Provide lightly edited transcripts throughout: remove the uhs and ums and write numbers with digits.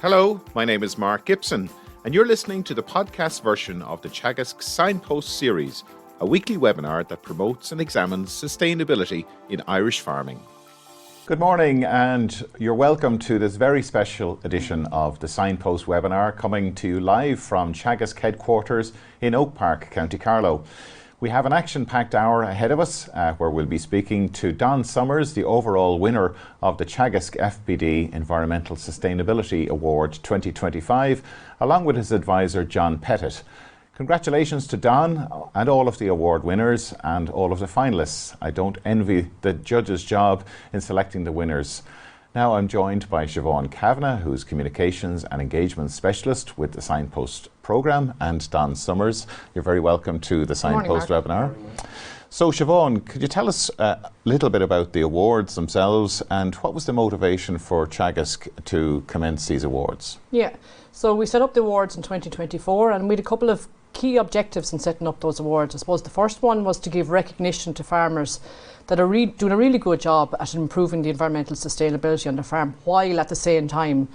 Hello, my name is Mark Gibson, and you're listening to the podcast version of the Teagasc Signpost Series, a weekly webinar that promotes and examines sustainability in Irish farming. Good morning, and you're welcome to this very special edition of the Signpost webinar, coming to you live from Teagasc headquarters in Oak Park, County Carlow. We have an action-packed hour ahead of us where we'll be speaking to Don Summers, the overall winner of the Teagasc FBD Environmental Sustainability Award 2025, along with his advisor John Pettit. Congratulations to Don and all of the award winners and all of the finalists. I don't envy the judge's job in selecting the winners. Now I'm joined by Siobhan Kavanagh, who's Communications and Engagement Specialist with the Signpost Programme, and Don Summers. You're very welcome to the Signpost webinar. So Siobhan, could you tell us a little bit about the awards themselves and what was the motivation for Teagasc to commence these awards? Yeah, so we set up the awards in 2024 and we had a couple of key objectives in setting up those awards. I suppose the first one was to give recognition to farmers that are doing a really good job at improving the environmental sustainability on their farm, while at the same time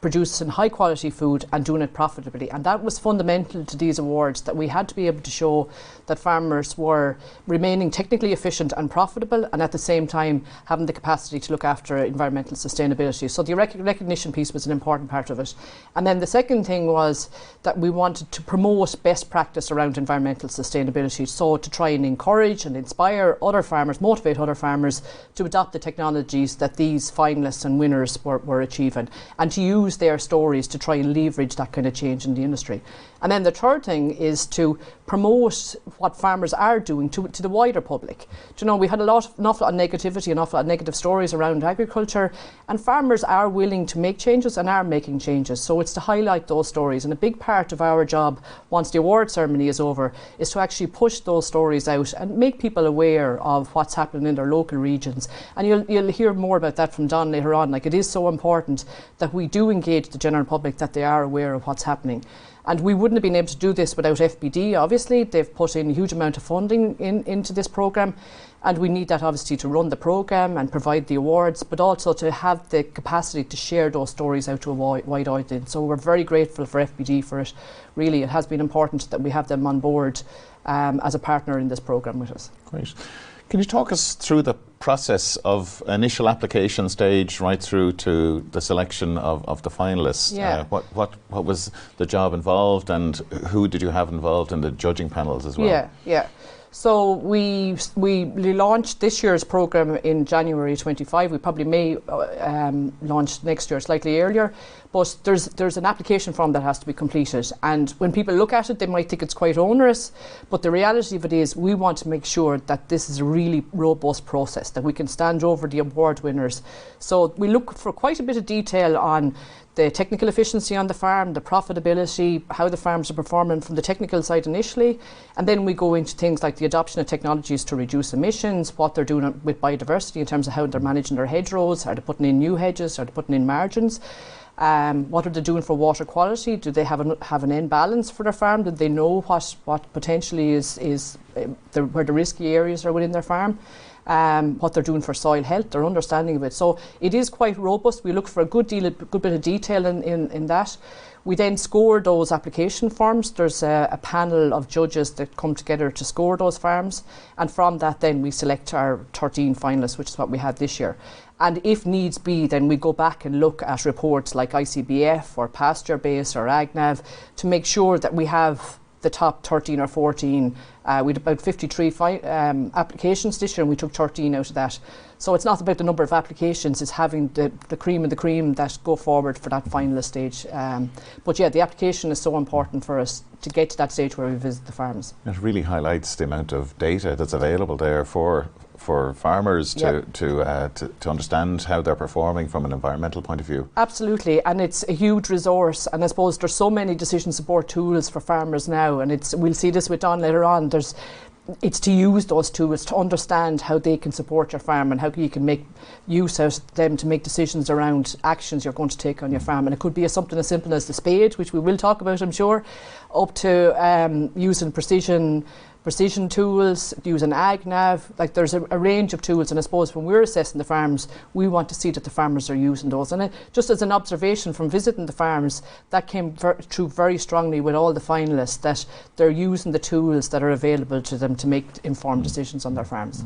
producing high quality food and doing it profitably. And that was fundamental to these awards, that we had to be able to show that farmers were remaining technically efficient and profitable, and at the same time having the capacity to look after environmental sustainability. So the recognition piece was an important part of it. And then the second thing was that we wanted to promote best practice around environmental sustainability, so to try and encourage and inspire other farmers, motivate other farmers to adopt the technologies that these finalists and winners were achieving, and to use their stories to try and leverage that kind of change in the industry. And then the third thing is to promote what farmers are doing to the wider public. Do you know, we had an awful lot of negativity, an awful lot of negative stories around agriculture, and farmers are willing to make changes and are making changes. So it's to highlight those stories. And a big part of our job, once the award ceremony is over, is to actually push those stories out and make people aware of what's happening in their local regions. And you'll hear more about that from Don later on. Like, it is so important that we do engage the general public, that they are aware of what's happening. And we wouldn't have been able to do this without FBD, obviously. They've put in a huge amount of funding into this programme, and we need that obviously to run the programme and provide the awards, but also to have the capacity to share those stories out to a wide audience. So we're very grateful for FBD for it. Really, it has been important that we have them on board as a partner in this programme with us. Great. Can you talk us through the process of initial application stage right through to the selection of the finalists? Yeah. What was the job involved, and who did you have involved in the judging panels as well? Yeah. So we launched this year's programme in January 25. We probably may launch next year slightly earlier, but there's an application form that has to be completed, and when people look at it they might think it's quite onerous, but the reality of it is we want to make sure that this is a really robust process, that we can stand over the award winners. So we look for quite a bit of detail on the technical efficiency on the farm, the profitability, how the farms are performing from the technical side initially, and then we go into things like the adoption of technologies to reduce emissions, what they're doing with biodiversity in terms of how they're managing their hedgerows, are they putting in new hedges, are they putting in margins, what are they doing for water quality, do they have an end balance for their farm, do they know what potentially is where the risky areas are within their farm, what they're doing for soil health, their understanding of it. So it is quite robust. We look for a good bit of detail in that. We then score those application forms. There's a panel of judges that come together to score those farms, and from that then we select our 13 finalists, which is what we had this year. And if needs be, then we go back and look at reports like ICBF or Pasture Base or AgNav to make sure that we have the top 13 or 14. We had about 53 applications this year, and we took 13 out of that. So it's not about the number of applications, it's having the cream of the cream that go forward for that finalist stage. But yeah, the application is so important for us to get to that stage where we visit the farms. It really highlights the amount of data that's available there for farmers to understand how they're performing from an environmental point of view. Absolutely, and it's a huge resource, and I suppose there's so many decision support tools for farmers now, and we'll see this with Don later on. It's to use those tools to understand how they can support your farm and how you can make use of them to make decisions around actions you're going to take on your farm. And it could be something as simple as the spade, which we will talk about, I'm sure, up to using precision precision tools, using AgNav. Like there's a range of tools, and I suppose when we're assessing the farms, we want to see that the farmers are using those. And just as an observation from visiting the farms, that came through very strongly with all the finalists, that they're using the tools that are available to them to make informed decisions on their farms.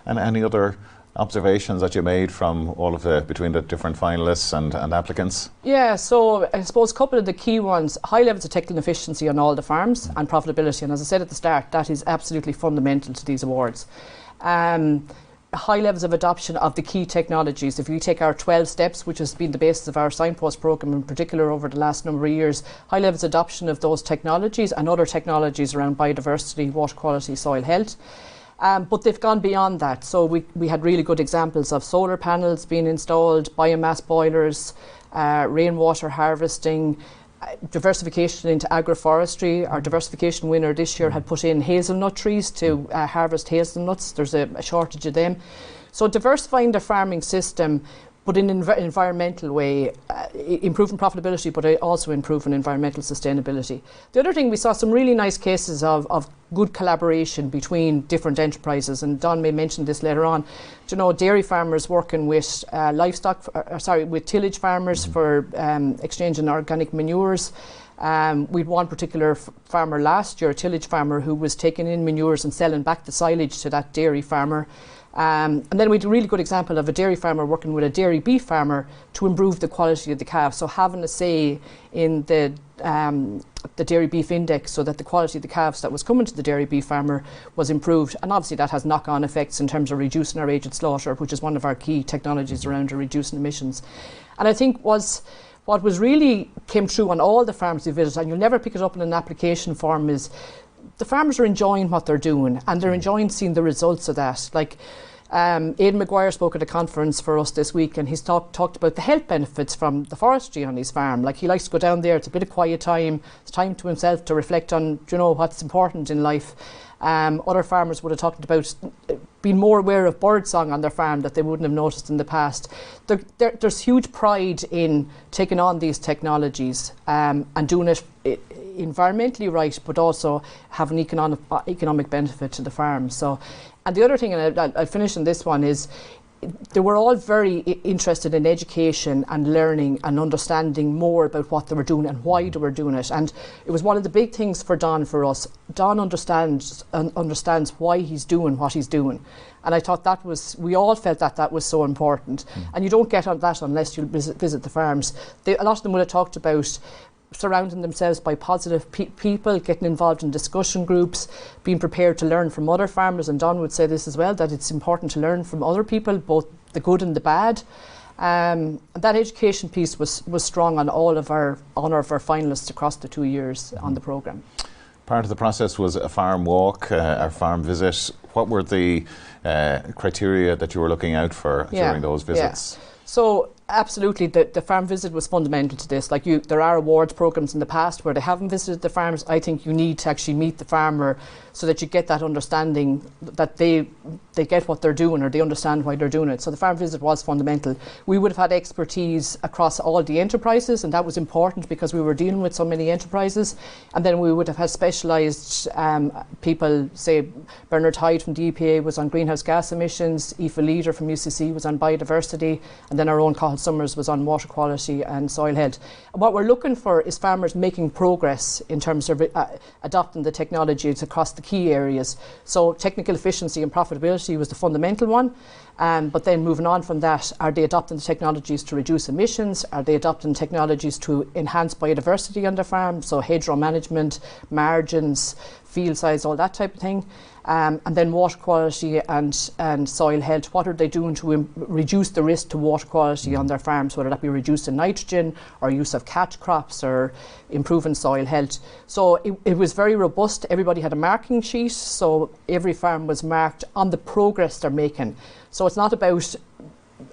And any other observations that you made from all of between the different finalists and applicants? Yeah, so I suppose a couple of the key ones: high levels of technical efficiency on all the farms and profitability. And as I said at the start, that is absolutely fundamental to these awards. High levels of adoption of the key technologies. If you take our 12 steps, which has been the basis of our Signpost programme in particular over the last number of years, high levels of adoption of those technologies and other technologies around biodiversity, water quality, soil health. But they've gone beyond that. So we had really good examples of solar panels being installed, biomass boilers, rainwater harvesting, diversification into agroforestry. Our diversification winner this year had put in hazelnut trees to harvest hazelnuts. There's a shortage of them. So diversifying the farming system, but in an environmental way, improving profitability, but also improving environmental sustainability. The other thing, we saw some really nice cases of good collaboration between different enterprises, and Don may mention this later on. You know, dairy farmers working with with tillage farmers for exchanging organic manures. We'd one particular farmer last year, a tillage farmer, who was taking in manures and selling back the silage to that dairy farmer. And then we had a really good example of a dairy farmer working with a dairy beef farmer to improve the quality of the calf. So having a say in the dairy beef index, so that the quality of the calves that was coming to the dairy beef farmer was improved. And obviously that has knock-on effects in terms of reducing our aged slaughter, which is one of our key technologies around reducing emissions. And I think what was really came through on all the farms we visited, and you'll never pick it up in an application form, is the farmers are enjoying what they're doing, and they're enjoying seeing the results of that. Like Aidan Maguire spoke at a conference for us this week, and he's talked about the health benefits from the forestry on his farm. Like, he likes to go down there, it's a bit of quiet time, it's time to himself to reflect on, you know, what's important in life. Other farmers would have talked about being more aware of birdsong on their farm that they wouldn't have noticed in the past. There's huge pride in taking on these technologies and doing it environmentally right, but also have an economic benefit to the farm. So, and the other thing, and I'll finish on this one, is they were all very interested in education and learning and understanding more about what they were doing and why they were doing it. And it was one of the big things for Don, for us. Don understands why he's doing what he's doing. And I thought we all felt that was so important. And you don't get on that unless you visit the farms. A lot of them would have talked about surrounding themselves by positive people, getting involved in discussion groups, being prepared to learn from other farmers. And Don would say this as well, that it's important to learn from other people, both the good and the bad. That education piece was strong on all of our finalists across the 2 years on the programme. Part of the process was a farm walk, a farm visit. What were the criteria that you were looking out for during those visits? Yeah. So absolutely, the farm visit was fundamental to this. Like, there are awards programs in the past where they haven't visited the farms. I think you need to actually meet the farmer so that you get that understanding that they get what they're doing, or they understand why they're doing it. So the farm visit was fundamental. We would have had expertise across all the enterprises, and that was important because we were dealing with so many enterprises. And then we would have had specialised people, say Bernard Hyde from the EPA was on greenhouse gas emissions, Aoife Leader from UCC was on biodiversity, and then our own Cathal Summers was on water quality and soil health. And what we're looking for is farmers making progress in terms of adopting the technologies across the key areas. So technical efficiency and profitability was the fundamental one, but then moving on from that, are they adopting the technologies to reduce emissions? Are they adopting technologies to enhance biodiversity on their farm? So hedgerow management, margins, field size, all that type of thing. And then water quality and soil health. What are they doing to reduce the risk to water quality on their farms, whether that be reducing nitrogen or use of catch crops or improving soil health. So it was very robust. Everybody had a marking sheet, so every farm was marked on the progress they're making. So it's not about,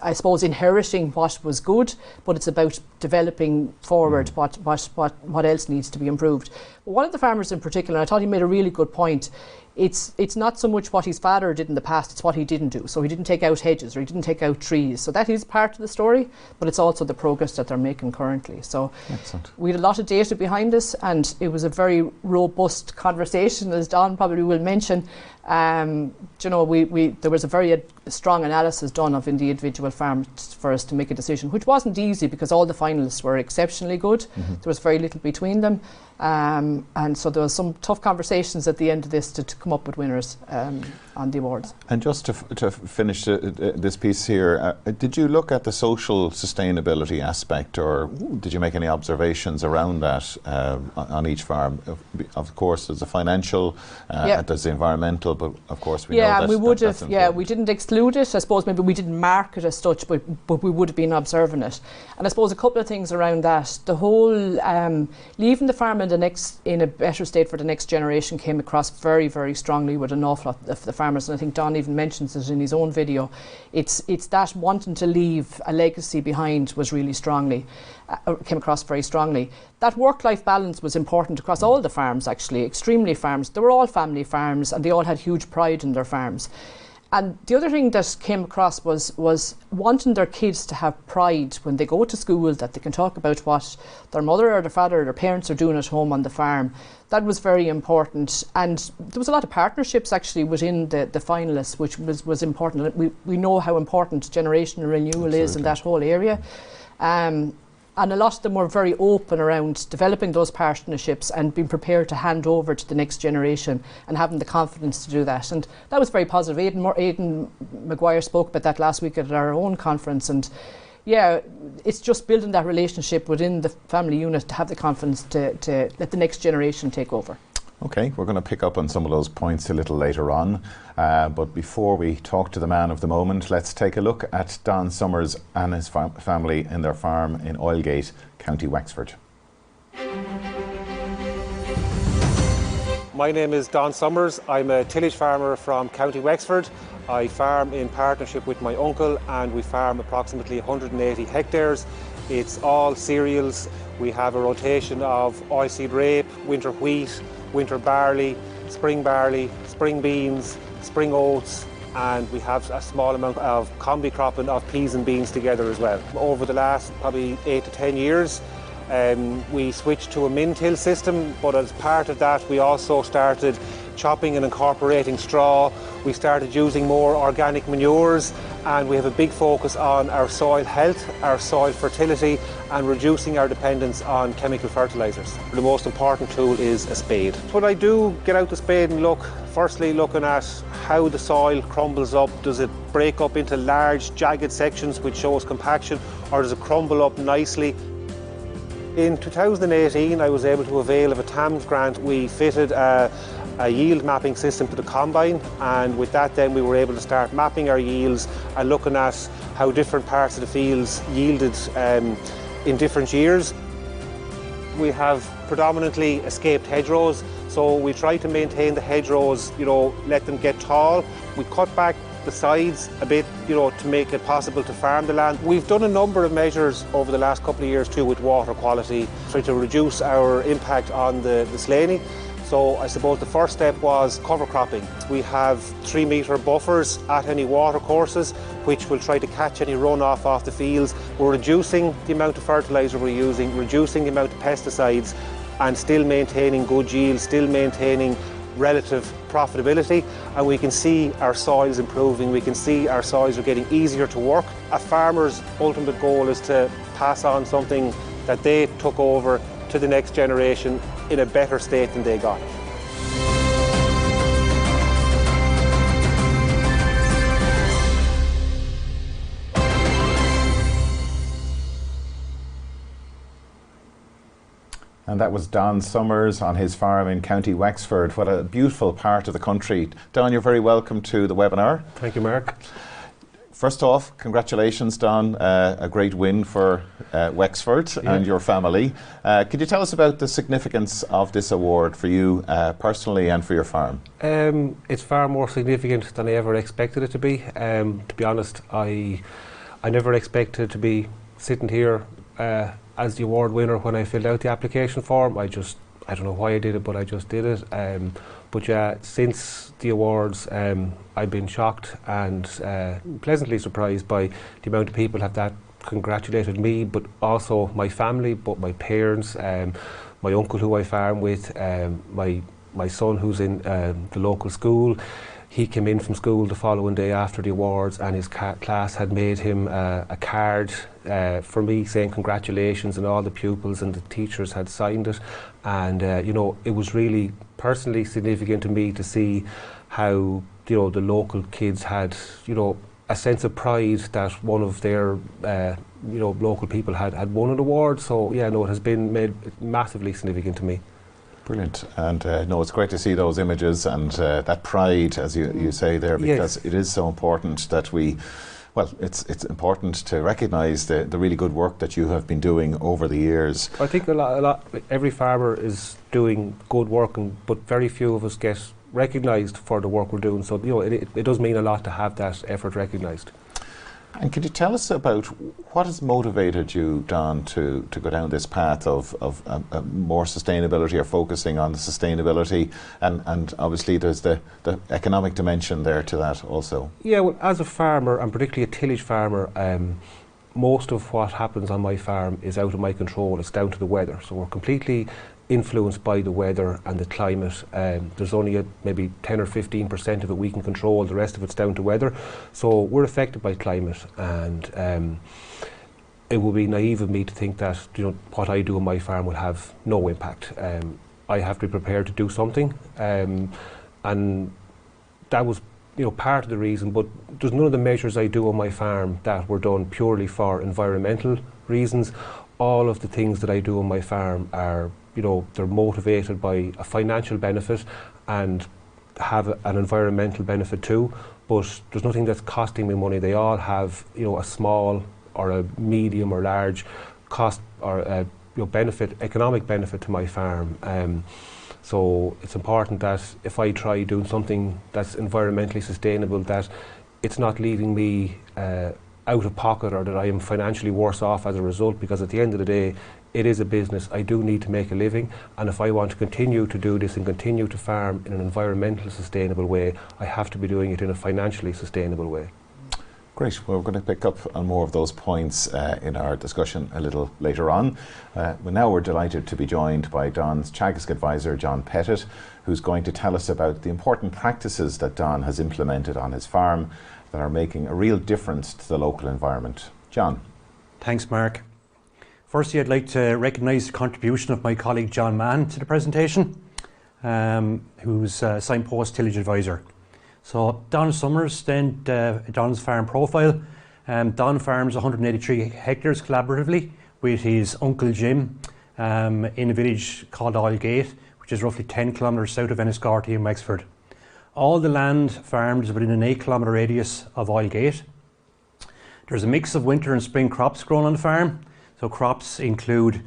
I suppose, inheriting what was good, but it's about developing forward what else needs to be improved. But one of the farmers in particular, I thought he made a really good point, it's not so much what his father did in the past, it's what he didn't do. So he didn't take out hedges or he didn't take out trees. So that is part of the story, but it's also the progress that they're making currently. So excellent. We had a lot of data behind us, and it was a very robust conversation, as Don probably will mention. You know, there was a very strong analysis done of in the individual farms for us to make a decision, which wasn't easy because all the finalists were exceptionally good. There was very little between them. And so there was some tough conversations at the end of this to come up with winners on the awards. And just to finish this piece here, did you look at the social sustainability aspect, or did you make any observations around that on each farm? Of course, there's the financial, there's the environmental, but of course we know that. We would have. Important. We didn't exclude it. I suppose maybe we didn't mark it as such, but we would have been observing it. And I suppose a couple of things around that. The whole leaving the farm in a better state for the next generation came across very, very strongly with an awful lot of the farmers, and I think Don even mentions it in his own video. It's that wanting to leave a legacy behind was really strongly came across very strongly. That work-life balance was important across all the farms, actually, extremely farms. They were all family farms and they all had huge pride in their farms. And the other thing that came across was wanting their kids to have pride when they go to school, that they can talk about what their mother or their father or their parents are doing at home on the farm. That was very important. And there was a lot of partnerships actually within the finalists, which was important. We know how important generational renewal is in that whole area. And a lot of them were very open around developing those partnerships and being prepared to hand over to the next generation and having the confidence to do that. And that was very positive. Aidan Maguire spoke about that last week at our own conference. And yeah, it's just building that relationship within the family unit to have the confidence to let the next generation take over. Okay, we're going to pick up on some of those points a little later on. But before we talk to the man of the moment, let's take a look at Don Summers and his family in their farm in Oilgate, County Wexford. My name is Don Summers. I'm a tillage farmer from County Wexford. I farm in partnership with my uncle, and we farm approximately 180 hectares. It's all cereals. We have a rotation of oilseed rape, winter wheat, winter barley, spring beans, spring oats, and we have a small amount of combi cropping of peas and beans together as well. Over the last probably 8 to 10 years, we switched to a min-till system, but as part of that we also started chopping and incorporating straw. We started using more organic manures, and we have a big focus on our soil health, our soil fertility, and reducing our dependence on chemical fertilisers. The most important tool is a spade. When I do get out the spade and look, firstly looking at how the soil crumbles up. Does it break up into large jagged sections which shows compaction, or does it crumble up nicely? In 2018 I was able to avail of a TAMS grant. We fitted a yield mapping system to the combine, and with that then we were able to start mapping our yields and looking at how different parts of the fields yielded in different years. We have predominantly escaped hedgerows, so we try to maintain the hedgerows, let them get tall. We cut back the sides a bit, to make it possible to farm the land. We've done a number of measures over the last couple of years too with water quality, trying to reduce our impact on the slaney. So I suppose the first step was cover cropping. We have 3-metre buffers at any water courses, which will try to catch any runoff off the fields. We're reducing the amount of fertiliser we're using, reducing the amount of pesticides, and still maintaining good yield, still maintaining relative profitability, and we can see our soils improving, we can see our soils are getting easier to work. A farmer's ultimate goal is to pass on something that they took over to the next generation in a better state than they got it. And that was Don Summers on his farm in County Wexford. What a beautiful part of the country. Don, you're very welcome to the webinar. Thank you, Mark. First off, congratulations, Don. A great win for Wexford and your family. Could you tell us about the significance of this award for you personally and for your farm? It's far more significant than I ever expected it to be. To be honest, I never expected to be sitting here as the award winner when I filled out the application form. I I don't know why I did it, but I just did it. But yeah, since the awards, I've been shocked and pleasantly surprised by the amount of people that congratulated me, but also my family, but my parents, my uncle who I farm with, my son who's in the local school. He came in from school the following day after the awards, and his class had made him a card for me saying congratulations, and all the pupils and the teachers had signed it. And you know, it was really personally significant to me to see how, you know, the local kids had, you know, a sense of pride that one of their you know, local people had won an award. So yeah, no, it has been made massively significant to me. Brilliant. And no, it's great to see those images and that pride, as you say there, because it is so important that we, well, it's important to recognise the really good work that you have been doing over the years. I think a lot every farmer is doing good work, but very few of us get recognised for the work we're doing. So, you know, it does mean a lot to have that effort recognised. And could you tell us about what has motivated you, Don, to go down this path of more sustainability, or focusing on the sustainability, and obviously there's the economic dimension there to that also? Yeah, well, as a farmer, and particularly a tillage farmer, most of what happens on my farm is out of my control. It's down to the weather. So we're completely influenced by the weather and the climate. There's only maybe 10 or 15% of it we can control. The rest of it's down to weather. So we're affected by climate, and it would be naive of me to think that, you know, what I do on my farm will have no impact. I have to be prepared to do something, and that was, you know, part of the reason. But there's none of the measures I do on my farm that were done purely for environmental reasons. All of the things that I do on my farm are, you know, they're motivated by a financial benefit and have an environmental benefit too. But there's nothing that's costing me money. They all have, you know, a small or a medium or large cost or you know, benefit, economic benefit to my farm. So it's important that if I try doing something that's environmentally sustainable, that it's not leaving me out of pocket, or that I am financially worse off as a result, because at the end of the day, it is a business. I do need to make a living, and if I want to continue to do this and continue to farm in an environmentally sustainable way, I have to be doing it in a financially sustainable way. Great. Well, we're going to pick up on more of those points in our discussion a little later on. Now we're delighted to be joined by Don's Teagasc advisor, John Pettit, who's going to tell us about the important practices that Don has implemented on his farm that are making a real difference to the local environment. John. Thanks, Mark. Firstly, I'd like to recognise the contribution of my colleague John Mann to the presentation, who's Signpost Tillage Advisor. So Don Summers, then Don's farm profile. Don farms 183 hectares collaboratively with his uncle Jim in a village called Oilgate, which is roughly 10 kilometres south of Enniscorthy in Wexford. All the land farmed is within an 8-kilometre radius of Oilgate. There's a mix of winter and spring crops grown on the farm. So crops include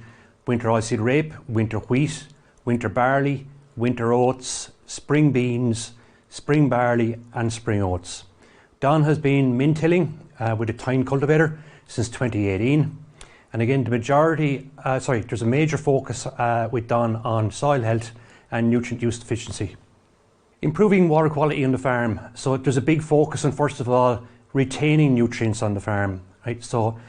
winter oilseed rape, winter wheat, winter barley, winter oats, spring beans, spring barley and spring oats. Don has been min-tilling with a tine cultivator since 2018. And again, there's a major focus with Don on soil health and nutrient use efficiency. Improving water quality on the farm. So there's a big focus on, first of all, retaining nutrients on the farm. Right? So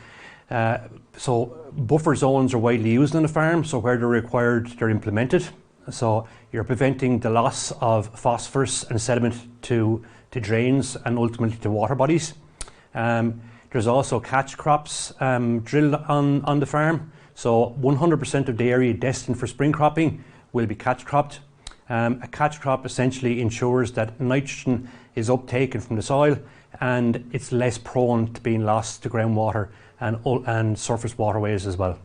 buffer zones are widely used on the farm, so where they're required, they're implemented. So you're preventing the loss of phosphorus and sediment to drains and ultimately to water bodies. There's also catch crops drilled on the farm. So 100% of the area destined for spring cropping will be catch cropped. A catch crop essentially ensures that nitrogen is uptaken from the soil and it's less prone to being lost to groundwater and surface waterways as well.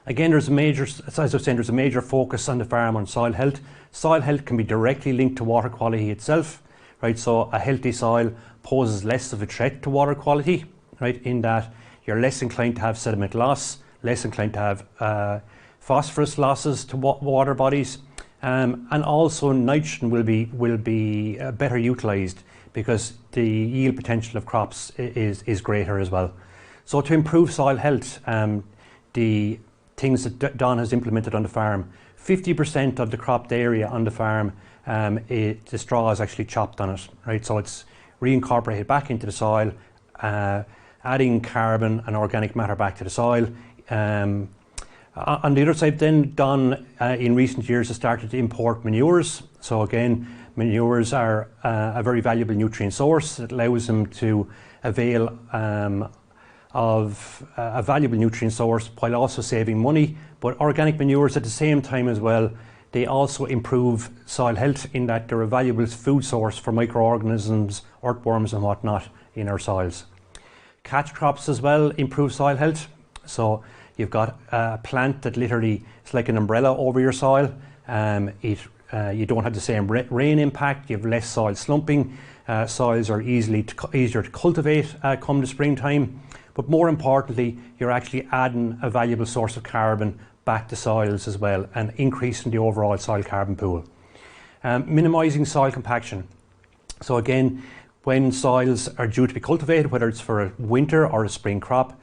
Again, as I was saying, there's a major focus on the farm on soil health. Soil health can be directly linked to water quality itself, right? So a healthy soil poses less of a threat to water quality, right? In that you're less inclined to have sediment loss, less inclined to have phosphorus losses to water bodies, and also nitrogen will be better utilised because the yield potential of crops is greater as well. So to improve soil health, the things that Don has implemented on the farm. 50% of the cropped area on the farm, the straw is actually chopped on it, right? So it's reincorporated back into the soil, adding carbon and organic matter back to the soil. On the other side then, Don in recent years has started to import manures. So again, manures are a very valuable nutrient source. It allows them to avail of a valuable nutrient source while also saving money. But organic manures at the same time as well, they also improve soil health in that they're a valuable food source for microorganisms, earthworms and whatnot in our soils. Catch crops as well improve soil health. So you've got a plant that literally is like an umbrella over your soil. You don't have the same rain impact, you have less soil slumping, soils are easier to cultivate come the springtime, but more importantly you're actually adding a valuable source of carbon back to soils as well and increasing the overall soil carbon pool. Minimising soil compaction. So again, when soils are due to be cultivated, whether it's for a winter or a spring crop,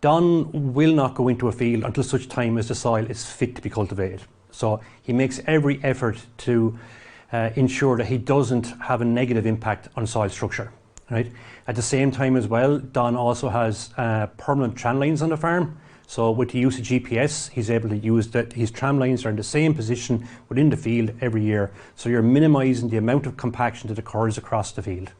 Don will not go into a field until such time as the soil is fit to be cultivated. So he makes every effort to ensure that he doesn't have a negative impact on soil structure. Right? At the same time as well, Don also has permanent tram lines on the farm. So with the use of GPS, he's able to use that his tram lines are in the same position within the field every year. So you're minimising the amount of compaction that occurs across the field.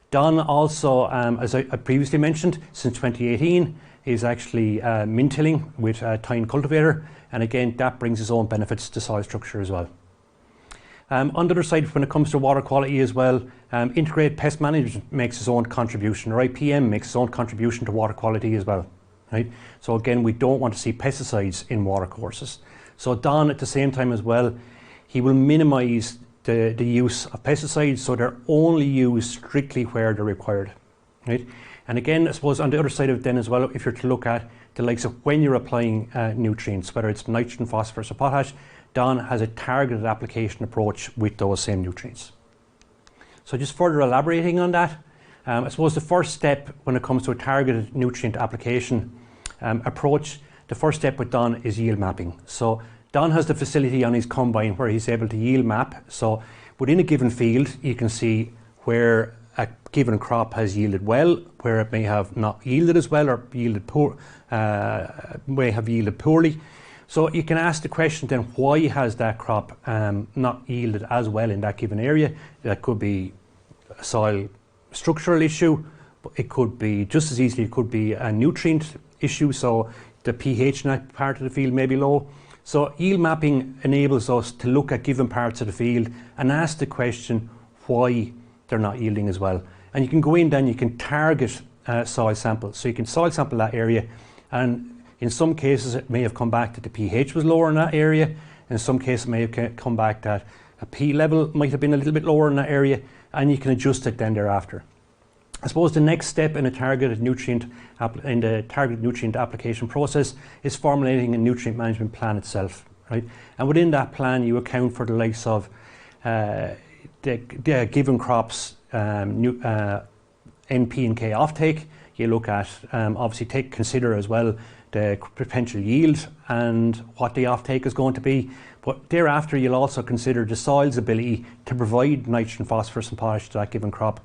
Don also, as I previously mentioned, since 2018, is actually min-tilling with a tine cultivator. And again, that brings its own benefits to soil structure as well. On the other side, when it comes to water quality as well, integrated pest management makes its own contribution, or IPM makes its own contribution to water quality as well. Right? So again, we don't want to see pesticides in water courses. So Don, at the same time as well, he will minimise the use of pesticides, so they're only used strictly where they're required. Right? And again, I suppose on the other side of it then as well, if you're to look at the likes of when you're applying nutrients, whether it's nitrogen, phosphorus or potash, Don has a targeted application approach with those same nutrients. So just further elaborating on that, I suppose the first step when it comes to a targeted nutrient application approach, the first step with Don is yield mapping. So Don has the facility on his combine where he's able to yield map. So within a given field, you can see where a given crop has yielded well, where it may have not yielded as well or yielded poor, may have yielded poorly. So you can ask the question then, why has that crop not yielded as well in that given area? That could be a soil structural issue, but it could be just as easily, it could be a nutrient issue, so the pH in that part of the field may be low. So yield mapping enables us to look at given parts of the field and ask the question why they're not yielding as well. And you can go in then, you can target soil samples. So you can soil sample that area, and in some cases it may have come back that the pH was lower in that area. In some cases it may have come back that a P level might have been a little bit lower in that area, and you can adjust it then thereafter. I suppose the next step in a targeted nutrient application process is formulating a nutrient management plan itself, right? And within that plan, you account for the likes of the given crops, NP and K offtake. You look at obviously consider as well the potential yield and what the offtake is going to be. But thereafter, you'll also consider the soil's ability to provide nitrogen, phosphorus and potash to that given crop,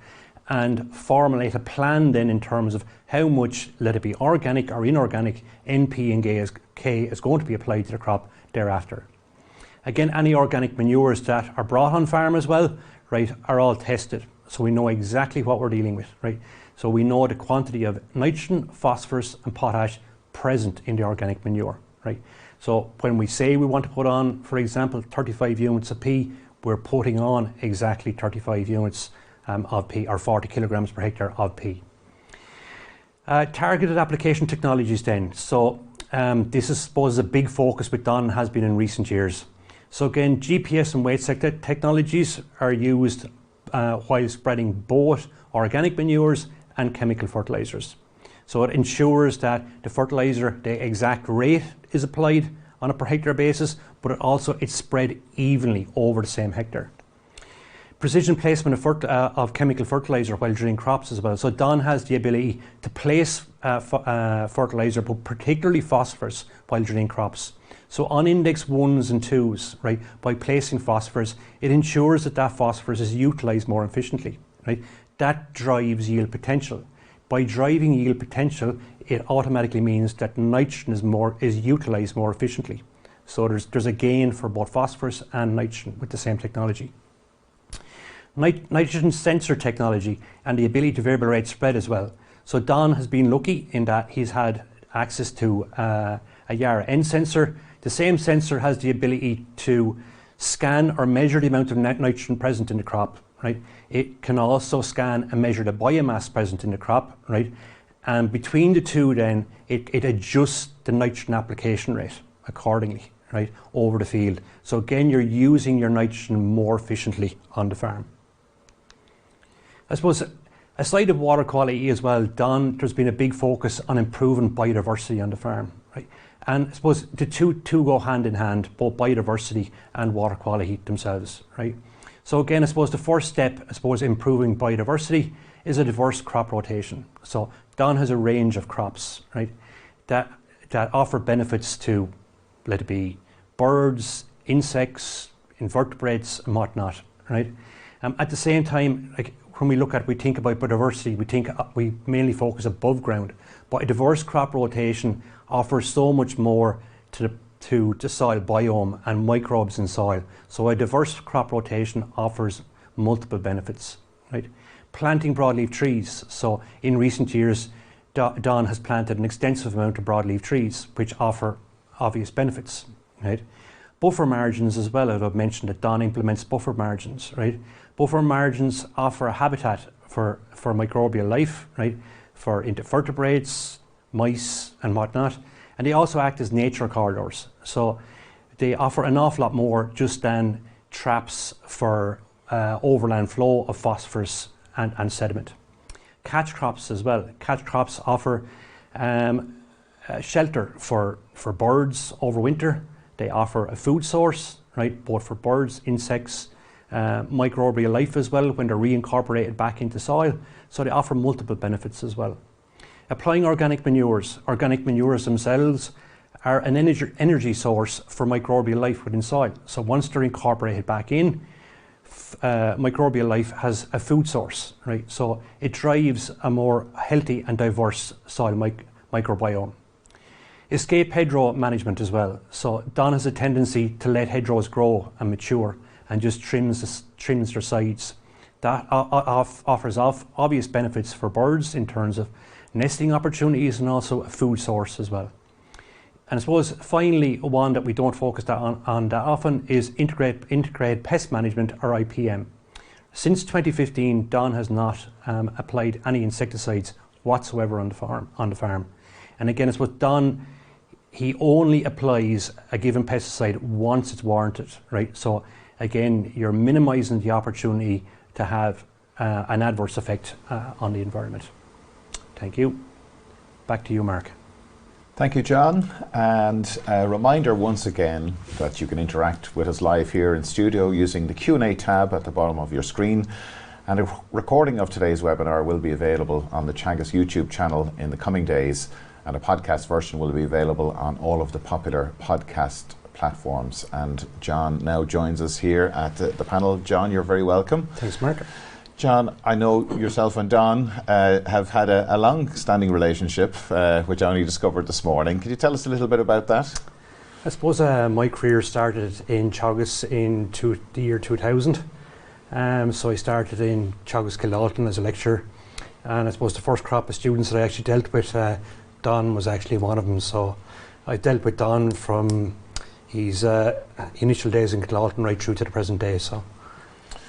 and formulate a plan then in terms of how much, let it be organic or inorganic, NP and K is going to be applied to the crop thereafter. Again, any organic manures that are brought on farm as well, right, are all tested. So we know exactly what we're dealing with, right? So we know the quantity of nitrogen, phosphorus and potash present in the organic manure, right? So when we say we want to put on, for example, 35 units of P, we're putting on exactly 35 units of P, or 40 kilograms per hectare of P. Targeted application technologies then. So this is, I suppose, a big focus with Don has been in recent years. So again, GPS and weight sector technologies are used while spreading both organic manures and chemical fertilizers. So it ensures that the fertilizer, the exact rate is applied on a per hectare basis, but it's spread evenly over the same hectare. Precision placement of chemical fertilizer while drilling crops as well. So Don has the ability to place fertilizer, but particularly phosphorus, while drilling crops. So on index 1s and 2s, right, by placing phosphorus, it ensures that that phosphorus is utilised more efficiently, right? That drives yield potential. By driving yield potential, it automatically means that nitrogen is utilised more efficiently. So there's a gain for both phosphorus and nitrogen with the same technology. Nitrogen sensor technology and the ability to variable rate spread as well. So Don has been lucky in that he's had access to a Yara N sensor. The same sensor has the ability to scan or measure the amount of nitrogen present in the crop, right? It can also scan and measure the biomass present in the crop, right? And between the two then, it adjusts the nitrogen application rate accordingly, right, over the field. So again, you're using your nitrogen more efficiently on the farm. I suppose aside of water quality as well, there's been a big focus on improving biodiversity on the farm, right? And I suppose the two go hand in hand, both biodiversity and water quality themselves, right? So again, I suppose the first step, improving biodiversity is a diverse crop rotation. So Don has a range of crops, right, that offer benefits to, let it be birds, insects, invertebrates, and whatnot, right? At the same time, like when we think about biodiversity, we mainly focus above ground, but a diverse crop rotation offers so much more to the soil biome and microbes in soil. So a diverse crop rotation offers multiple benefits, right? Planting broadleaf trees. So in recent years, Don has planted an extensive amount of broadleaf trees, which offer obvious benefits, right? Buffer margins as well. I've mentioned that Don implements buffer margins, right? Buffer margins offer a habitat for microbial life, right? For invertebrates, mice and whatnot. And they also act as nature corridors. So they offer an awful lot more just than traps for overland flow of phosphorus and sediment. Catch crops as well. Catch crops offer shelter for birds over winter. They offer a food source, right, both for birds, insects, microbial life as well when they're reincorporated back into soil. So they offer multiple benefits as well. Applying organic manures. Organic manures themselves are an energy source for microbial life within soil. So once they're incorporated back in, microbial life has a food source, right? So it drives a more healthy and diverse soil microbiome. Escape hedgerow management as well. So Don has a tendency to let hedgerows grow and mature and just trims their sides. That offers obvious benefits for birds in terms of nesting opportunities and also a food source as well. And I suppose finally one that we don't focus on that often is integrated pest management, or IPM. Since 2015, Don has not applied any insecticides whatsoever on the farm. And again, it's what Don, he only applies a given pesticide once it's warranted, right? So again, you're minimizing the opportunity to have an adverse effect on the environment. Thank you. Back to you, Mark. Thank you, John. And a reminder once again that you can interact with us live here in studio using the Q&A tab at the bottom of your screen. And a recording of today's webinar will be available on the Teagasc YouTube channel in the coming days, and a podcast version will be available on all of the popular podcast platforms. And John now joins us here at the panel. John, you're very welcome. Thanks, Mark. John, I know yourself and Don have had a long-standing relationship, which I only discovered this morning. Could you tell us a little bit about that? I suppose my career started in Teagasc in the year 2000. So I started in Teagasc Kildalton as a lecturer. And I suppose the first crop of students that I actually dealt with, Don was actually one of them. So I dealt with Don from his initial days in Kildalton right through to the present day. So,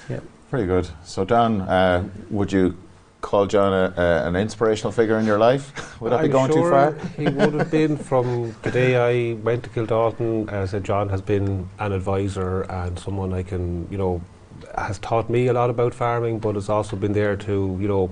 yeah. Very good. So Don, would you call John an inspirational figure in your life? Would that be going too far? He would have been. From the day I went to Kildalton. As I said, John has been an advisor and someone I can, has taught me a lot about farming, but has also been there to,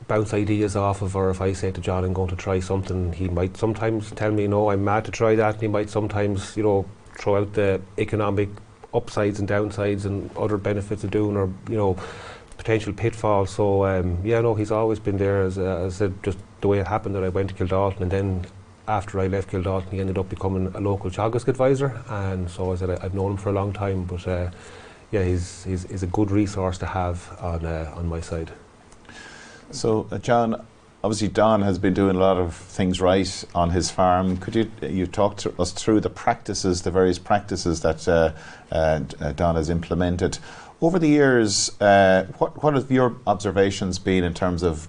bounce ideas off of, or if I say to John I'm going to try something, he might sometimes tell me, no, I'm mad to try that, and he might sometimes, throw out the economic upsides and downsides and other benefits of doing, or potential pitfalls. So he's always been there. As I said, just the way it happened that I went to Kildalton, and then after I left Kildalton, he ended up becoming a local Teagasc advisor, and so I said I've known him for a long time, but yeah, he's a good resource to have on my side. So, John, obviously Don has been doing a lot of things right on his farm. Could you talk to us through the practices, the various practices that Don has implemented over the years? What have your observations been in terms of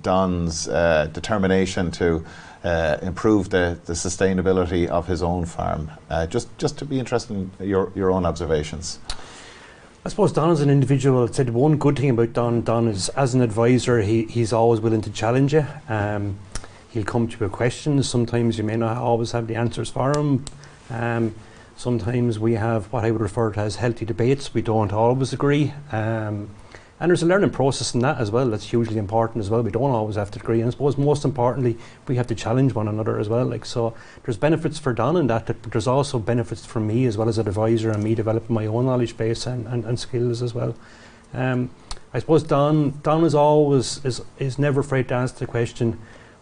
Don's determination to improve the sustainability of his own farm? Just to be interested in your own observations. I suppose Don as an individual, said one good thing about Don is as an advisor, he's always willing to challenge you. He'll come to your questions. Sometimes you may not always have the answers for him. Sometimes we have what I would refer to as healthy debates. We don't always agree. And there's a learning process in that as well. That's hugely important as well. We don't always have to agree. And I suppose most importantly, we have to challenge one another as well. So there's benefits for Don in that, but there's also benefits for me as well as an advisor and me developing my own knowledge base and skills as well. I suppose Don is never afraid to ask the question,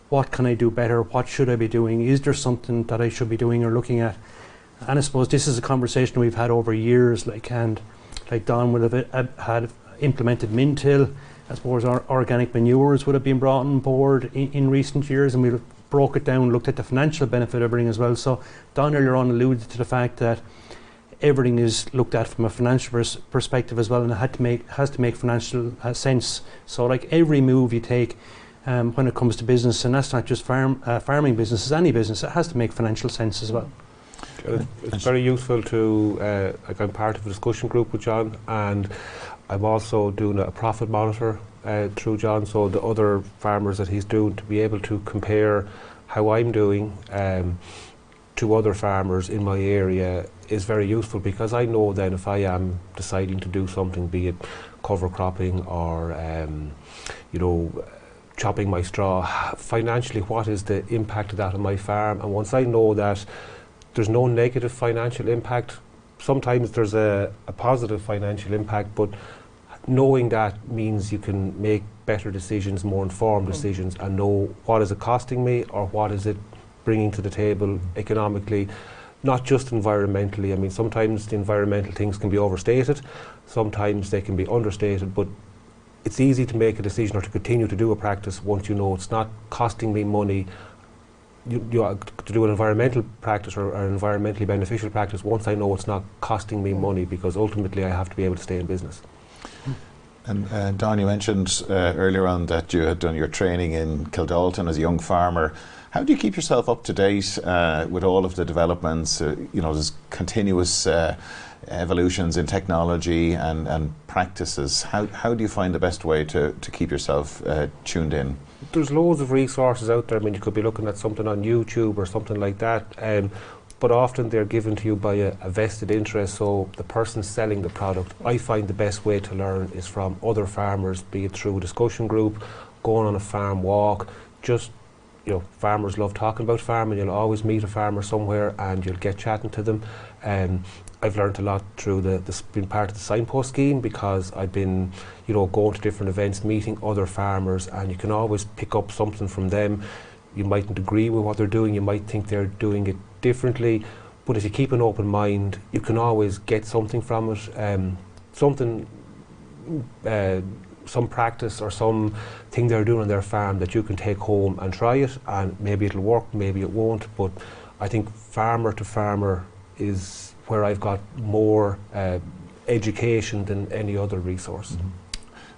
what can I do better? What should I be doing? Is there something that I should be doing or looking at? And I suppose this is a conversation we've had over years, and Don would have had implemented Mintill. I suppose our organic manures would have been brought on board in recent years, and we broke it down, looked at the financial benefit of everything as well. So Don earlier on alluded to the fact that everything is looked at from a financial perspective as well, and it has to make financial sense. So every move you take when it comes to business, and that's not just farming business, it's any business, it has to make financial sense as well. It's very useful to, I'm part of a discussion group with John, and I'm also doing a profit monitor through John, so the other farmers that he's doing, to be able to compare how I'm doing to other farmers in my area is very useful, because I know then if I am deciding to do something, be it cover cropping or chopping my straw, financially what is the impact of that on my farm. And once I know that there's no negative financial impact, sometimes there's a positive financial impact, but knowing that means you can make better decisions, more informed decisions, and know what is it costing me or what is it bringing to the table economically, not just environmentally. I mean, sometimes the environmental things can be overstated, sometimes they can be understated, but it's easy to make a decision or to continue to do a practice once you know it's not costing me money. You to do an environmental practice or an environmentally beneficial practice once I know it's not costing me money, because ultimately I have to be able to stay in business. And Don, you mentioned earlier on that you had done your training in Kildalton as a young farmer. How do you keep yourself up to date with all of the developments? There's continuous evolutions in technology and practices. How do you find the best way to keep yourself tuned in? There's loads of resources out there. I mean, you could be looking at something on YouTube or something like that, but often they're given to you by a vested interest, so the person selling the product. I find the best way to learn is from other farmers, be it through a discussion group, going on a farm walk. Farmers love talking about farming. You'll always meet a farmer somewhere and you'll get chatting to them. I've learned a lot through being part of the Signpost scheme, because I've been, going to different events, meeting other farmers, and you can always pick up something from them. You mightn't agree with what they're doing, you might think they're doing it differently, but if you keep an open mind, you can always get something from it, some practice or some thing they're doing on their farm that you can take home and try it, and maybe it'll work, maybe it won't. But I think farmer to farmer is where I've got more education than any other resource. Mm-hmm.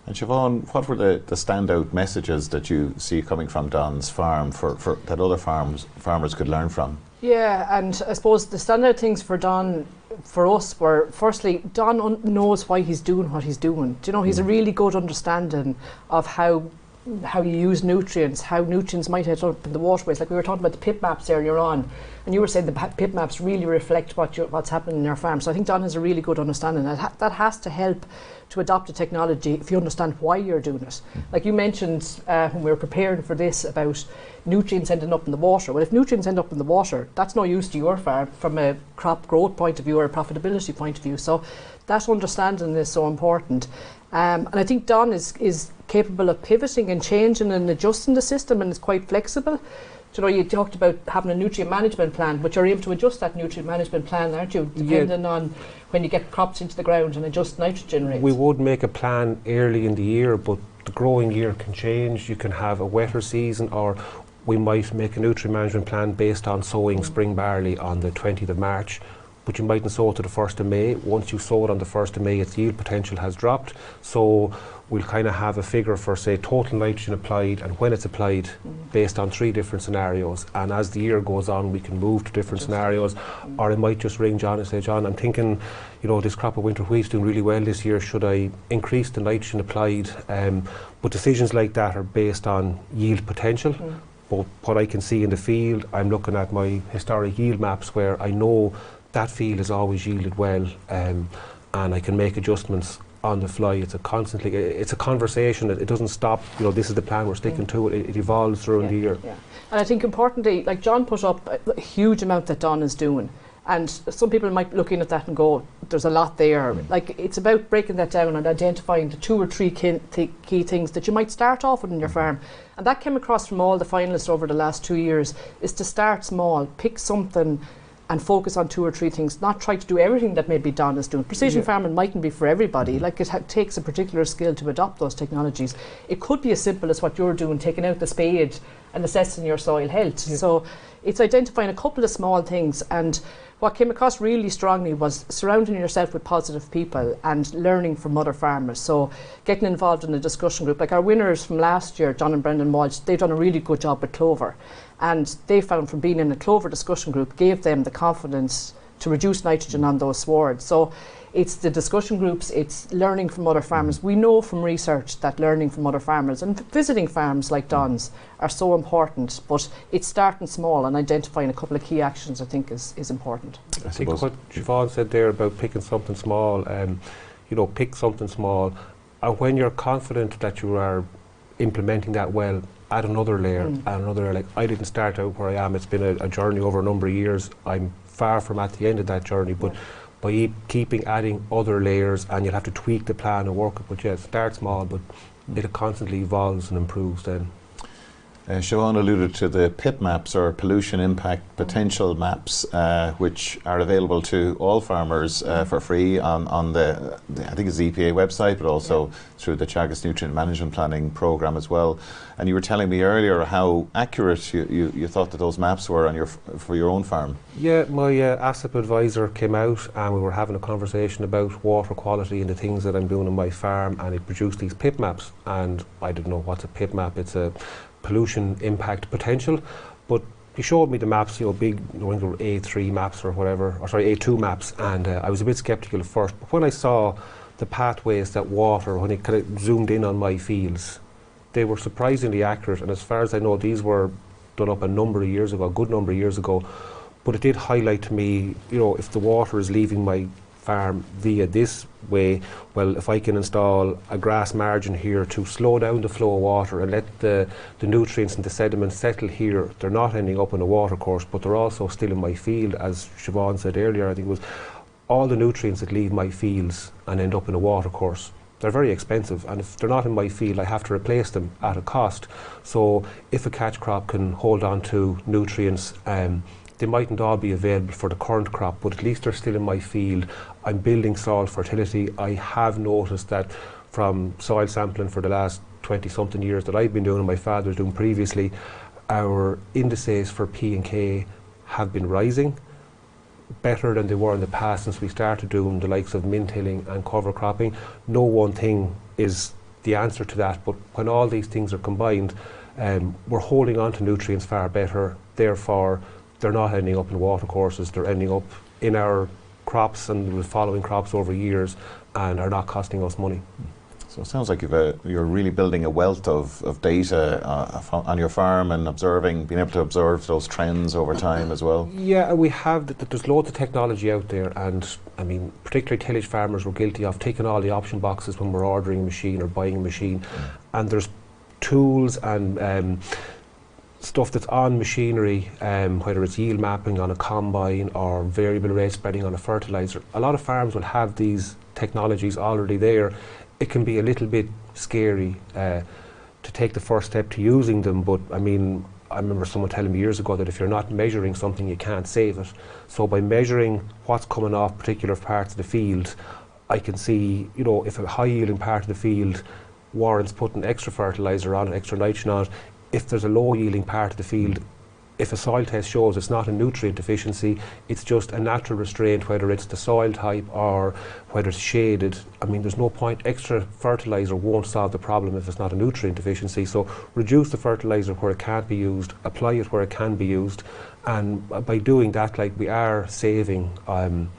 And Siobhan, what were the standout messages that you see coming from Don's farm for that other farmers could learn from? Yeah, and I suppose the standout things for Don, for us, were firstly, Don knows why he's doing what he's doing. Do you know, he's a really good understanding of how you use nutrients, how nutrients might end up in the waterways. Like we were talking about the pit maps earlier on, and you were saying the pit maps really reflect what's happening in your farm. So I think Don has a really good understanding. That has to help to adopt the technology if you understand why you're doing it. Like you mentioned when we were preparing for this about nutrients ending up in the water. Well, if nutrients end up in the water, that's no use to your farm from a crop growth point of view or a profitability point of view. So that understanding is so important. And I think Don is capable of pivoting and changing and adjusting the system, and is quite flexible. you talked about having a nutrient management plan, but you're able to adjust that nutrient management plan, aren't you? Depending on when you get crops into the ground and adjust nitrogen rates. We would make a plan early in the year, but the growing year can change. You can have a wetter season, or we might make a nutrient management plan based on sowing spring barley on the 20th of March, but you mightn't sow to the 1st of May. Once you sow it on the 1st of May, its yield potential has dropped. So we'll kind of have a figure for, say, total nitrogen applied and when it's applied based on 3 different scenarios. And as the year goes on, we can move to different scenarios. Or I might just ring John and say, John, I'm thinking, this crop of winter wheat's doing really well this year. Should I increase the nitrogen applied? But decisions like that are based on yield potential. But what I can see in the field, I'm looking at my historic yield maps where I know that field has always yielded well, and I can make adjustments on the fly. It's a conversation. It doesn't stop. This is the plan. We're sticking to it. It evolves throughout the year. Yeah. And I think importantly, like John put up a huge amount that Don is doing, and some people might look in at that and go, "There's a lot there." Like, it's about breaking that down and identifying the 2 or 3 key things that you might start off with in your farm. And that came across from all the finalists over the last 2 years: is to start small, pick something and focus on 2 or 3 things, not try to do everything that maybe Don is doing. Precision farming mightn't be for everybody. Like, it takes a particular skill to adopt those technologies. It could be as simple as what you're doing, taking out the spade and assessing your soil health. So it's identifying a couple of small things, and what came across really strongly was surrounding yourself with positive people and learning from other farmers. So getting involved in a discussion group. Like our winners from last year, John and Brendan Walsh, they've done a really good job with clover. And they found from being in a clover discussion group gave them the confidence to reduce nitrogen on those swards. So it's the discussion groups, it's learning from other farmers. We know from research that learning from other farmers and visiting farms like Don's are so important, but it's starting small and identifying a couple of key actions, I think, is important. I think what Siobhan said there about picking something small, pick something small, and when you're confident that you are implementing that well, add another layer, add another layer. Like, I didn't start out where I am. It's been a journey over a number of years. I'm far from at the end of that journey, but by keeping adding other layers, and you'll have to tweak the plan and work it. But start small, but it constantly evolves and improves then. Siobhan alluded to the PIP maps, or pollution impact potential maps, which are available to all farmers for free on the I think it's the EPA website, but also through the Teagasc Nutrient Management Planning Programme as well. And you were telling me earlier how accurate you thought that those maps were for your own farm. Yeah, my ASIP advisor came out and we were having a conversation about water quality and the things that I'm doing on my farm, and he produced these PIP maps, and I didn't know what's a PIP map. It's a pollution impact potential, but he showed me the maps, big, A3 maps or whatever, or sorry, A2 maps, and I was a bit sceptical at first, but when I saw the pathways that water, when it kind of zoomed in on my fields, they were surprisingly accurate. And as far as I know, these were done up a number of years ago, a good number of years ago, but it did highlight to me, if the water is leaving my farm via this way, well, if I can install a grass margin here to slow down the flow of water and let the nutrients and the sediment settle here, they're not ending up in a water course, but they're also still in my field. As Siobhan said earlier, I think it was all the nutrients that leave my fields and end up in a water course, they're very expensive, and if they're not in my field, I have to replace them at a cost. So if a catch crop can hold on to nutrients, they mightn't all be available for the current crop, but at least they're still in my field. I'm building soil fertility. I have noticed that from soil sampling for the last 20-something years that I've been doing and my father was doing previously, our indices for P and K have been rising better than they were in the past since we started doing the likes of mint hilling and cover cropping. No one thing is the answer to that, but when all these things are combined, we're holding on to nutrients far better, therefore they're not ending up in water courses, they're ending up in our crops and the following crops over years and are not costing us money. So it sounds like you're really building a wealth of data on your farm and being able to observe those trends over time as well. Yeah, we have, there's loads of technology out there, and I mean, particularly tillage farmers were guilty of taking all the option boxes when we're ordering a machine or buying a machine, and there's tools and stuff that's on machinery, whether it's yield mapping on a combine or variable rate spreading on a fertilizer. A lot of farms will have these technologies already there. It can be a little bit scary to take the first step to using them, but I mean, I remember someone telling me years ago that if you're not measuring something, you can't save it. So by measuring what's coming off particular parts of the field, I can see, you know, if a high yielding part of the field warrants putting extra fertiliser on it, extra nitrogen on it. If there's a low yielding part of the field, if a soil test shows it's not a nutrient deficiency, it's just a natural restraint, whether it's the soil type or whether it's shaded. I mean, there's no point. Extra fertiliser won't solve the problem if it's not a nutrient deficiency. So reduce the fertiliser where it can't be used, apply it where it can be used, and by doing that, like, we are saving on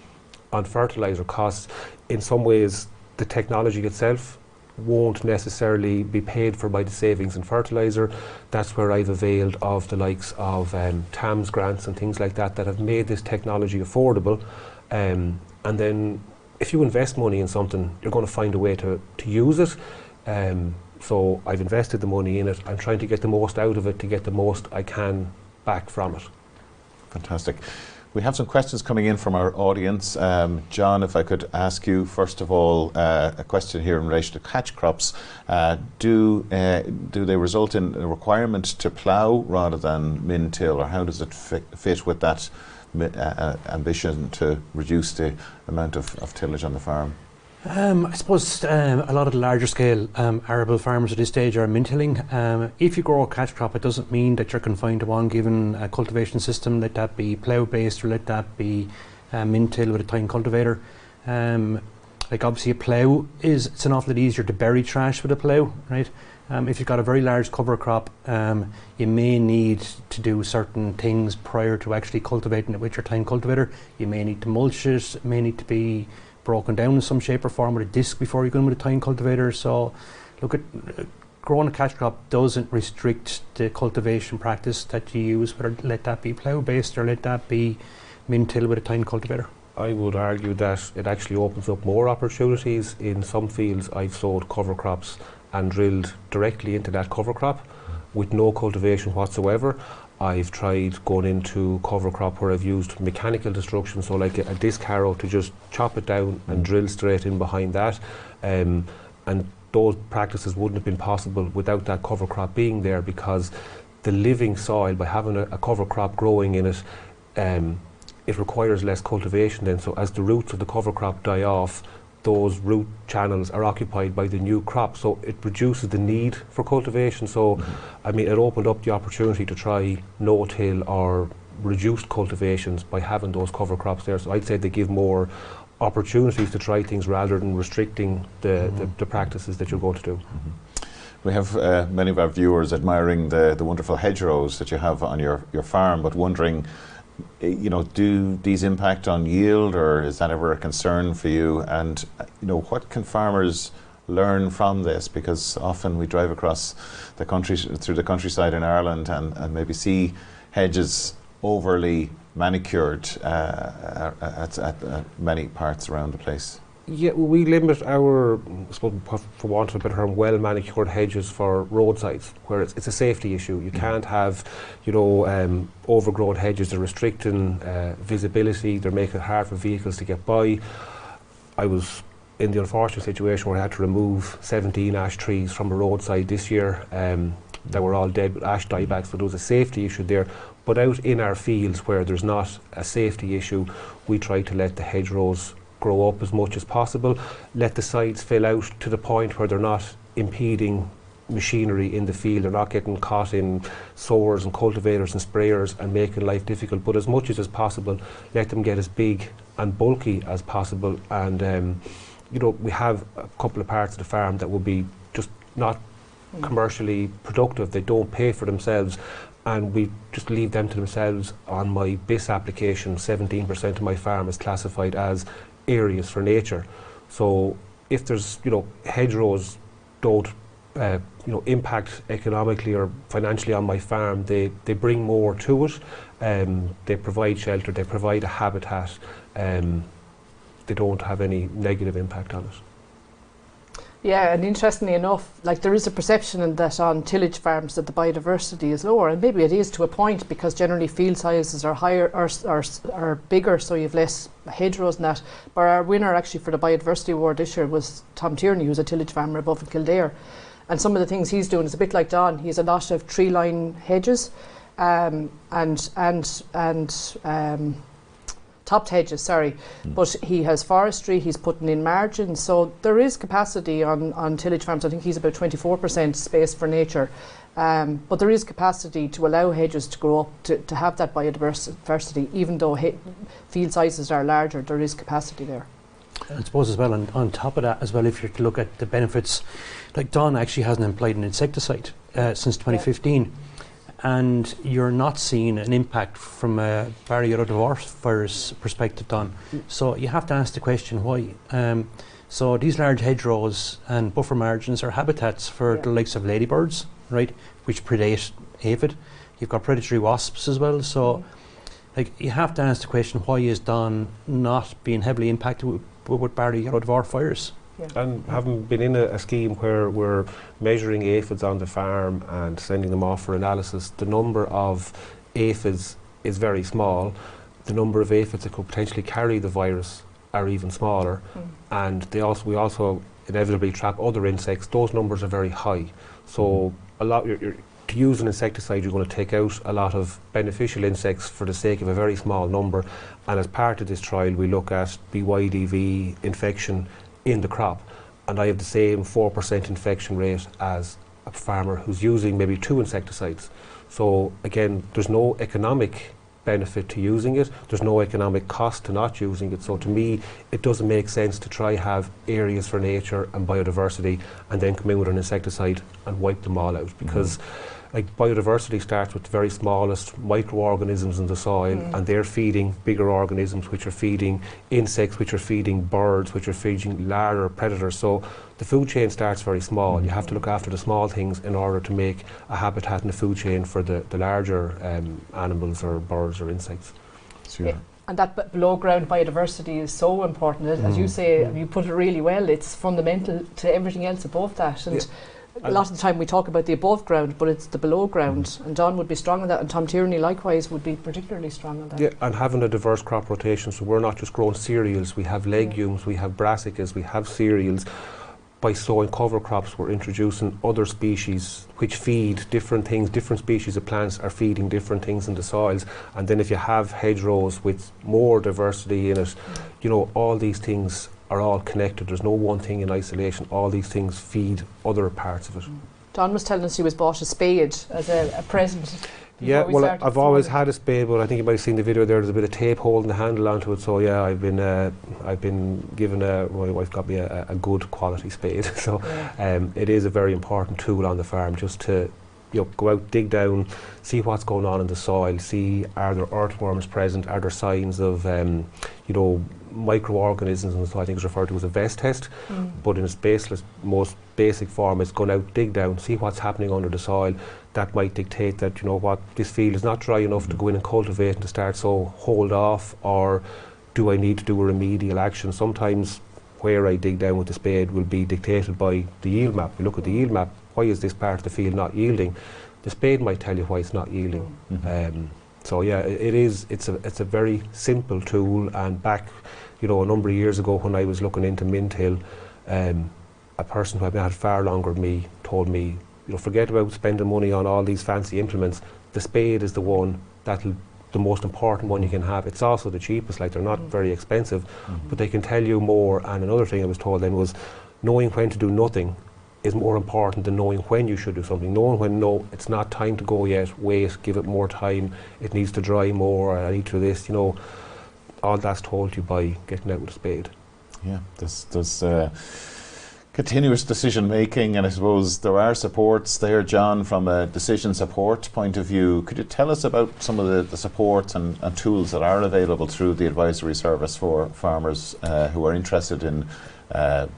fertiliser costs. In some ways, the technology itself won't necessarily be paid for by the savings in fertiliser. That's where I've availed of the likes of TAMS grants and things like that have made this technology affordable. And then if you invest money in something, you're going to find a way to use it. So I've invested the money in it. I'm trying to get the most out of it to get the most I can back from it. Fantastic. We have some questions coming in from our audience. John, if I could ask you, first of all, a question here in relation to catch crops. Do they result in a requirement to plough rather than min-till, or how does it fit with that ambition to reduce the amount of tillage on the farm? I suppose a lot of the larger scale arable farmers at this stage are min-tilling. If you grow a catch crop, it doesn't mean that you're confined to one given cultivation system, let that be plough based or let that be min-till with a tine cultivator. Like, obviously a plough it's an awful lot easier to bury trash with a plough, right? If you've got a very large cover crop, you may need to do certain things prior to actually cultivating it with your tine cultivator. You may need to mulch it, it may need to be broken down in some shape or form with a disc before you go in with a tine cultivator. So look, at growing a catch crop doesn't restrict the cultivation practice that you use, whether let that be plough based or let that be min-till with a tine cultivator. I would argue that it actually opens up more opportunities. In some fields I've sowed cover crops and drilled directly into that cover crop with no cultivation whatsoever. I've tried going into cover crop where I've used mechanical destruction, so like a disc harrow to just chop it down and drill straight in behind that. And those practices wouldn't have been possible without that cover crop being there, because the living soil, by having a cover crop growing in it, it requires less cultivation then. So as the roots of the cover crop die off, those root channels are occupied by the new crop, so it reduces the need for cultivation. So I mean, it opened up the opportunity to try no-till or reduced cultivations by having those cover crops there. So I'd say they give more opportunities to try things rather than restricting the practices that you're going to do. We have many of our viewers admiring the wonderful hedgerows that you have on your farm, but wondering, you know, do these impact on yield, or is that ever a concern for you? And you know, what can farmers learn from this? Because often we drive across the country, through the countryside in Ireland, and maybe see hedges overly manicured at many parts around the place. Yeah, we limit our, I suppose, for want of a better term, well manicured hedges for roadsides, where it's a safety issue. You can't have, you know, overgrown hedges. They're restricting visibility. They're making it hard for vehicles to get by. I was in the unfortunate situation where I had to remove 17 ash trees from a roadside this year. They were all dead with ash dieback, so there was a safety issue there. But out in our fields where there's not a safety issue, we try to let the hedgerows grow up as much as possible, let the sides fill out to the point where they're not impeding machinery in the field, they're not getting caught in sowers and cultivators and sprayers and making life difficult, but as much as possible let them get as big and bulky as possible. And you know, we have a couple of parts of the farm that will be just not commercially productive, they don't pay for themselves, and we just leave them to themselves. On my BIS application, 17% of my farm is classified as areas for nature. So if there's, you know, hedgerows don't you know, impact economically or financially on my farm, they bring more to it. They provide shelter, they provide a habitat, they don't have any negative impact on it. Yeah, and interestingly enough, like, there is a perception that on tillage farms that the biodiversity is lower, and maybe it is to a point, because generally field sizes are higher or are bigger, so you have less hedgerows and that. But our winner actually for the biodiversity award this year was Tom Tierney, who's a tillage farmer above in Kildare, and some of the things he's doing is a bit like Don. He has a lot of tree line hedges, topped hedges, but he has forestry, he's putting in margins, so there is capacity on tillage farms. I think he's about 24% space for nature, but there is capacity to allow hedges to grow up, to have that biodiversity, even though field sizes are larger, there is capacity there. I suppose as well, on top of that as well, if you're to look at the benefits, like Don actually hasn't employed an insecticide since 2015. And you're not seeing an impact from a variola dwarf virus perspective, Don. So you have to ask the question why. So these large hedgerows and buffer margins are habitats for the likes of ladybirds, right, which predate aphid. You've got predatory wasps as well. So like, you have to ask the question, why is Don not being heavily impacted with variola dwarf virus? Yeah. And having been in a scheme where we're measuring aphids on the farm and sending them off for analysis, the number of aphids is very small. The number of aphids that could potentially carry the virus are even smaller. And we also inevitably trap other insects. Those numbers are very high. So to use an insecticide, you're going to take out a lot of beneficial insects for the sake of a very small number. And as part of this trial, we look at BYDV infection in the crop, and I have the same 4% infection rate as a farmer who's using maybe 2 insecticides. So again, there's no economic benefit to using it, there's no economic cost to not using it. So to me, it doesn't make sense to try have areas for nature and biodiversity and then come in with an insecticide and wipe them all out, because like, biodiversity starts with the very smallest microorganisms in the soil, and they're feeding bigger organisms, which are feeding insects, which are feeding birds, which are feeding larger predators. So the food chain starts very small. You have to look after the small things in order to make a habitat in the food chain for the larger animals or birds or insects. Sure. And that below ground biodiversity is so important. As you say, you put it really well, it's fundamental to everything else above that. And a lot of the time we talk about the above ground, but it's the below ground, and John would be strong on that, and Tom Tierney likewise would be particularly strong on that. Yeah, and having a diverse crop rotation, so we're not just growing cereals, we have legumes, we have brassicas, we have cereals. By sowing cover crops, we're introducing other species which feed different things. Different species of plants are feeding different things in the soils, and then if you have hedgerows with more diversity in it, you know, all these things are all connected. There's no one thing in isolation. All these things feed other parts of it. Don was telling us he was bought a spade as a present. Yeah, well, I've always had a spade, but I think you might have seen the video there. There's a bit of tape holding the handle onto it. So yeah, I've been given my wife got me a good quality spade. So it is a very important tool on the farm, just to go out, dig down, see what's going on in the soil, see are there earthworms present, are there signs of microorganisms, and so I think it's referred to as a VEST test. But in its most basic form, it's going out, dig down, see what's happening under the soil. That might dictate that, you know what, this field is not dry enough to go in and cultivate and to start, so hold off, or do I need to do a remedial action? Sometimes where I dig down with the spade will be dictated by the yield map. We look at the yield map, why is this part of the field not yielding? The spade might tell you why it's not yielding. So yeah, it's a very simple tool, and back, a number of years ago when I was looking into mint hill, a person who had far longer than me told me, forget about spending money on all these fancy implements. The spade is the one the most important one you can have. It's also the cheapest, like they're not very expensive, but they can tell you more. And another thing I was told then was knowing when to do nothing is more important than knowing when you should do something. Knowing when, no, it's not time to go yet, wait, give it more time, it needs to dry more, I need to do this, all that's told you by getting out with a spade. Yeah, there's continuous decision making, and I suppose there are supports there, John, from a decision support point of view. Could you tell us about some of the supports and tools that are available through the advisory service for farmers who are interested in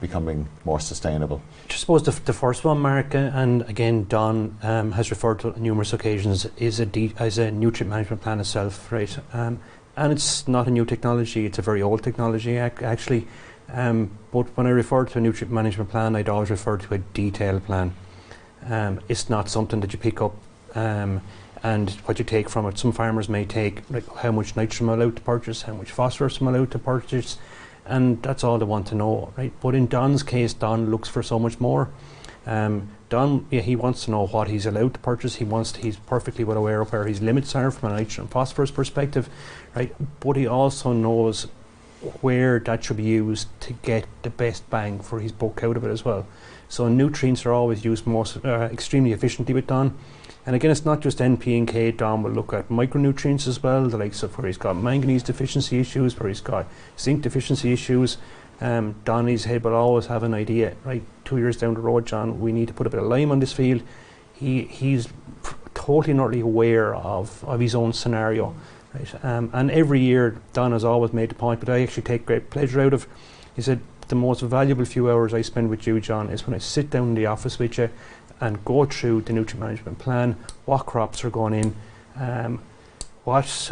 becoming more sustainable? I suppose the first one, Mark, and again Don has referred to on numerous occasions, is a nutrient management plan itself, right? And it's not a new technology, it's a very old technology actually. But when I refer to a nutrient management plan, I'd always refer to a detailed plan. It's not something that you pick up and what you take from it. Some farmers may take how much nitrogen am I allowed to purchase, how much phosphorus am I allowed to purchase, and that's all they want to know, right? But in Don's case, Don looks for so much more. Don, he wants to know what he's allowed to purchase. He's perfectly well aware of where his limits are from a nitrogen and phosphorus perspective, right? But he also knows where that should be used to get the best bang for his buck out of it as well. So nutrients are always used extremely efficiently with Don. And again, it's not just NP and K. Don will look at micronutrients as well, the likes of where he's got manganese deficiency issues, where he's got zinc deficiency issues. Don in his head will always have an idea, right, 2 years down the road, John, we need to put a bit of lime on this field. He's totally not really aware of his own scenario. Right? And every year, Don has always made the point, but I actually take great pleasure out of, he said, the most valuable few hours I spend with you, John, is when I sit down in the office with you and go through the nutrient management plan, what crops are going in, what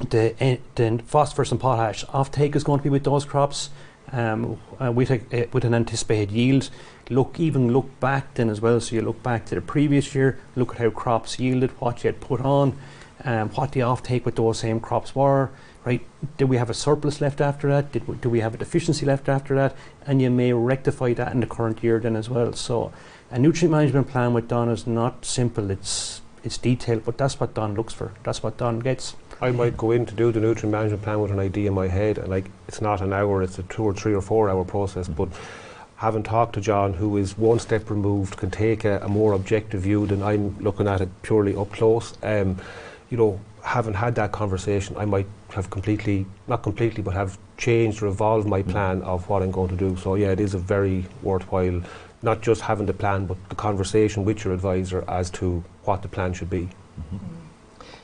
the phosphorus and potash offtake is going to be with those crops, with an anticipated yield. Look back then as well, so you look back to the previous year, look at how crops yielded, what you had put on, what the offtake with those same crops were, right? Did we have a surplus left after that? Do we have a deficiency left after that? And you may rectify that in the current year then as well. So a nutrient management plan with Don is not simple, it's detailed, but that's what Don looks for, that's what Don gets. I might go in to do the nutrient management plan with an idea in my head, and like, it's not an hour, it's a 2 or 3 or 4 hour process, but having talked to John, who is one step removed, can take a more objective view than I'm looking at it purely up close. Having had that conversation, I might have not completely, but have changed or evolved my plan of what I'm going to do. So yeah, it is a very worthwhile, not just having the plan, but the conversation with your advisor as to what the plan should be.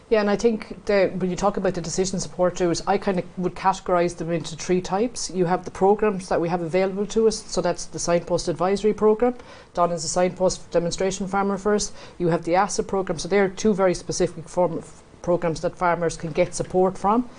Yeah, and I think when you talk about the decision support tools, I kind of would categorise them into 3 types. You have the programmes that we have available to us, so that's the Signpost Advisory Programme. Don is a Signpost demonstration farmer first. You have the asset programme, so they're 2 very specific programmes that farmers can get support from.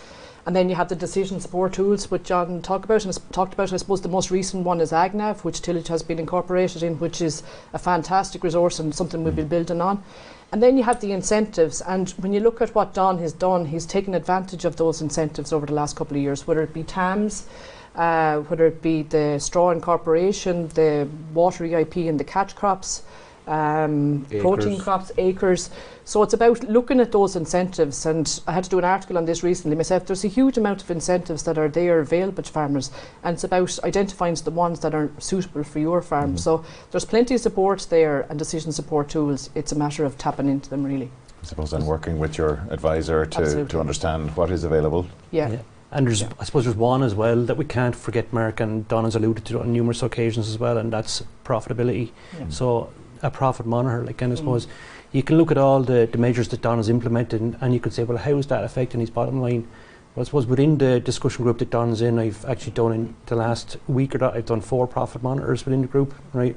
And then you have the decision support tools, which John talked about. I suppose the most recent one is AgNav, which Tillage has been incorporated in, which is a fantastic resource and something we've been building on. And then you have the incentives, and when you look at what Don has done, he's taken advantage of those incentives over the last couple of years, whether it be TAMS, whether it be the straw incorporation, the water EIP and the catch crops, protein crops, acres. So it's about looking at those incentives, and I had to do an article on this recently myself. There's a huge amount of incentives that are there available to farmers, and it's about identifying the ones that are suitable for your farm. So there's plenty of support there and decision support tools. It's a matter of tapping into them really. I suppose then working with your advisor to understand what is available. Yeah. And I suppose there's one as well that we can't forget, Mark, and Don has alluded to on numerous occasions as well, and that's profitability. So a profit monitor, like, and I suppose you can look at all the measures that Don has implemented, and you could say, well, how is that affecting his bottom line? Well, I suppose within the discussion group that Don's in, I've actually done in the last week or that, I've done 4 profit monitors within the group, right?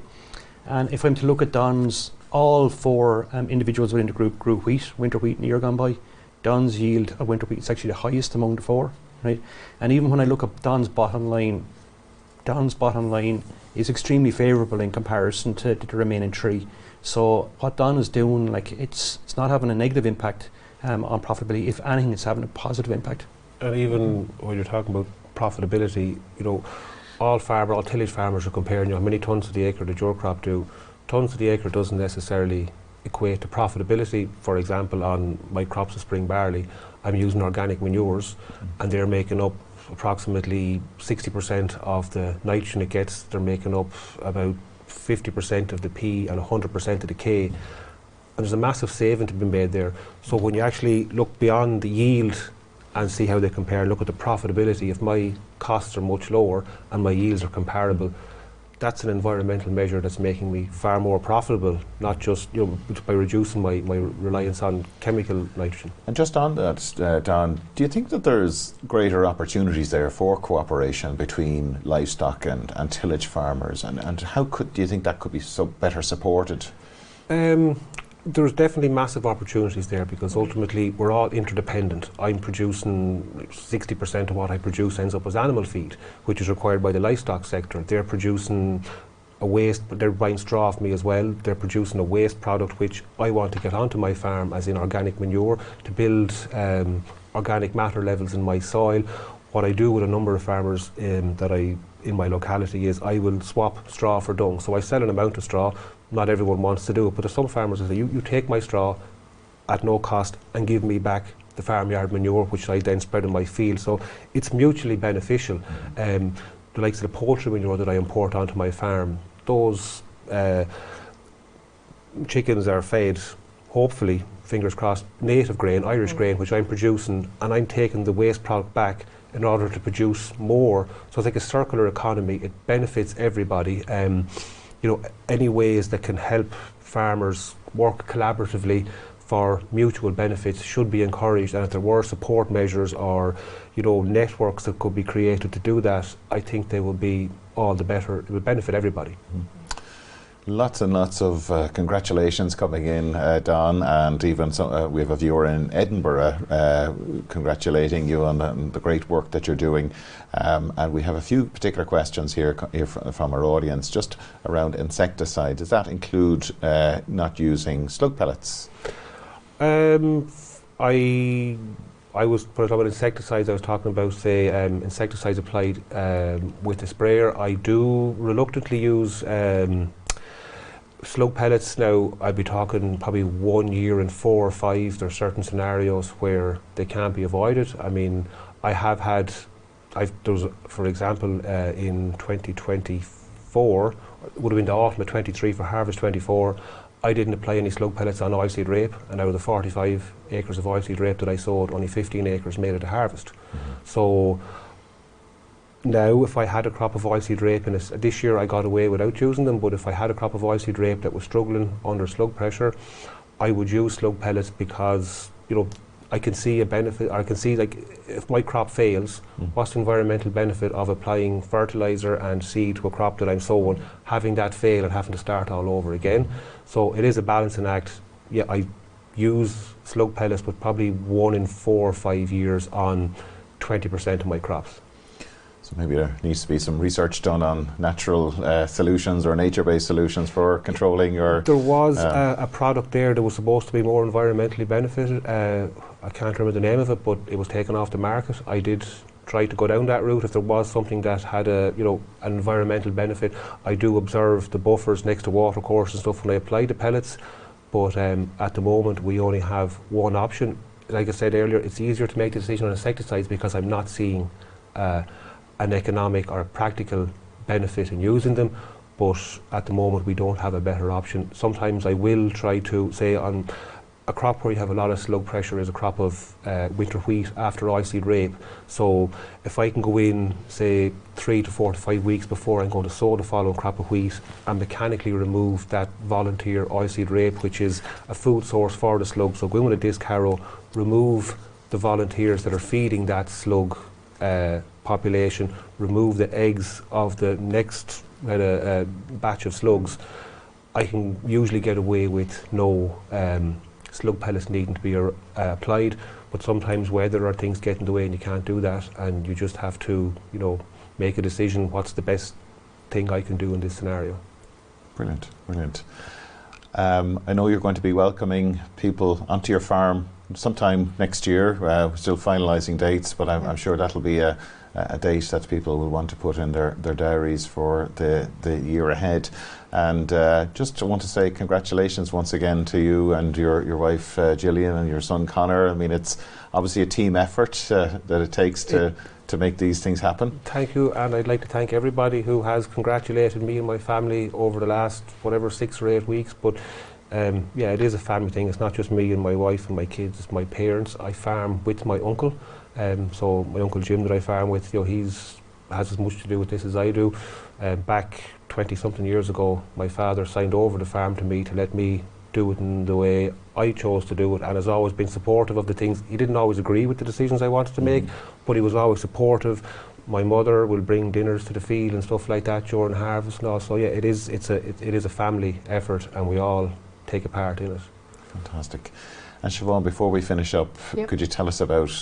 And if I'm to look at Don's, all 4 individuals within the group grew wheat, winter wheat in the year gone by. Don's yield of winter wheat is actually the highest among the 4, right? And even when I look at Don's bottom line is extremely favourable in comparison to the remaining 3. So what Don is doing, like, it's not having a negative impact on profitability. If anything, it's having a positive impact. And even when you're talking about profitability, all tillage farmers are comparing, how many tonnes to the acre did your crop do? Tonnes to the acre doesn't necessarily equate to profitability. For example, on my crops of spring barley, I'm using organic manures, and they're making up approximately 60% of the nitrogen it gets. They're making up about 50% of the P and 100% of the K. And there's a massive saving to be made there. So when you actually look beyond the yield and see how they compare, look at the profitability, if my costs are much lower and my yields are comparable, that's an environmental measure that's making me far more profitable, not just by reducing my reliance on chemical nitrogen. And just on that, Don, do you think that there's greater opportunities there for cooperation between livestock and tillage farmers, and how do you think that could be better supported? There's definitely massive opportunities there, because ultimately we're all interdependent. I'm producing 60% of what I produce ends up as animal feed, which is required by the livestock sector. They're producing a waste, but they're buying straw off me as well. They're producing a waste product which I want to get onto my farm, as in organic manure, to build organic matter levels in my soil. What I do with a number of farmers in my locality is I will swap straw for dung. So I sell an amount of straw. not everyone wants to do it, but there's some farmers that say, you take my straw at no cost and give me back the farmyard manure, which I then spread in my field. So it's mutually beneficial. The likes of the poultry manure that I import onto my farm, those chickens are fed, hopefully, fingers crossed, native grain, Irish grain, which I'm producing, and I'm taking the waste product back in order to produce more. So it's like a circular economy. It benefits everybody. Any ways that can help farmers work collaboratively for mutual benefits should be encouraged, and if there were support measures or networks that could be created to do that, I think they will be all the better. It will benefit everybody. Lots and lots of congratulations coming in, Don, and even we have a viewer in Edinburgh congratulating you on the great work that you're doing. And we have a few particular questions here from our audience, just around insecticide. Does that include not using slug pellets? I was put about insecticides. I was talking about, say, insecticides applied with a sprayer. I do reluctantly use slug pellets. Now, I'd be talking probably 1 year in 4 or 5. There are certain scenarios where they can't be avoided. I mean, I have had, there was, for example, in 2024, it would have been the autumn of 23 for harvest 24, I didn't apply any slug pellets on oilseed rape, and out of the 45 acres of oilseed rape that I sowed, only 15 acres made it to harvest. So now, if I had a crop of oilseed rape, and this year I got away without using them, but if I had a crop of oilseed rape that was struggling under slug pressure, I would use slug pellets because, I can see a benefit, or I can see, like, if my crop fails, what's the environmental benefit of applying fertiliser and seed to a crop that I'm sowing, having that fail and having to start all over again. So it is a balancing act. Yeah, I use slug pellets, but probably 1 in 4 or 5 years on 20% of my crops. So maybe there needs to be some research done on natural solutions or nature-based solutions for controlling your... There was a product there that was supposed to be more environmentally benefited. I can't remember the name of it, but it was taken off the market. I did try to go down that route if there was something that had an environmental benefit. I do observe the buffers next to watercourses and stuff when I apply the pellets, but at the moment we only have one option. Like I said earlier, it's easier to make the decision on insecticides because I'm not seeing an economic or practical benefit in using them, but at the moment we don't have a better option. Sometimes I will try to, say, on a crop where you have a lot of slug pressure is a crop of winter wheat after oilseed rape. So if I can go in, say, 3 to 4 to 5 weeks before I'm going to sow the following crop of wheat and mechanically remove that volunteer oilseed rape, which is a food source for the slug. So go in with a disc harrow, remove the volunteers that are feeding that slug population, remove the eggs of the next batch of slugs, I can usually get away with no slug pellets needing to be applied, but sometimes weather or things get in the way and you can't do that, and you just have to make a decision, what's the best thing I can do in this scenario. Brilliant, brilliant. I know you're going to be welcoming people onto your farm sometime next year. We're still finalising dates, but I'm sure that'll be a date that people will want to put in their diaries for the year ahead. And just want to say congratulations once again to you and your wife Gillian and your son Connor. I mean, it's obviously a team effort that it takes to make these things happen. Thank you, and I'd like to thank everybody who has congratulated me and my family over the last 6 or 8 weeks. But yeah, it is a family thing. It's not just me and my wife and my kids, it's my parents. I farm with my uncle, so my uncle Jim that I farm with, he's has as much to do with this as I do. Back 20-something years ago, my father signed over the farm to me to let me do it in the way I chose to do it, and has always been supportive of the things. He didn't always agree with the decisions I wanted to make, but he was always supportive. My mother will bring dinners to the field and stuff like that during harvest and all. So yeah, it is a family effort, and we all take a part in it. Fantastic. And Siobhan, before we finish up, could you tell us about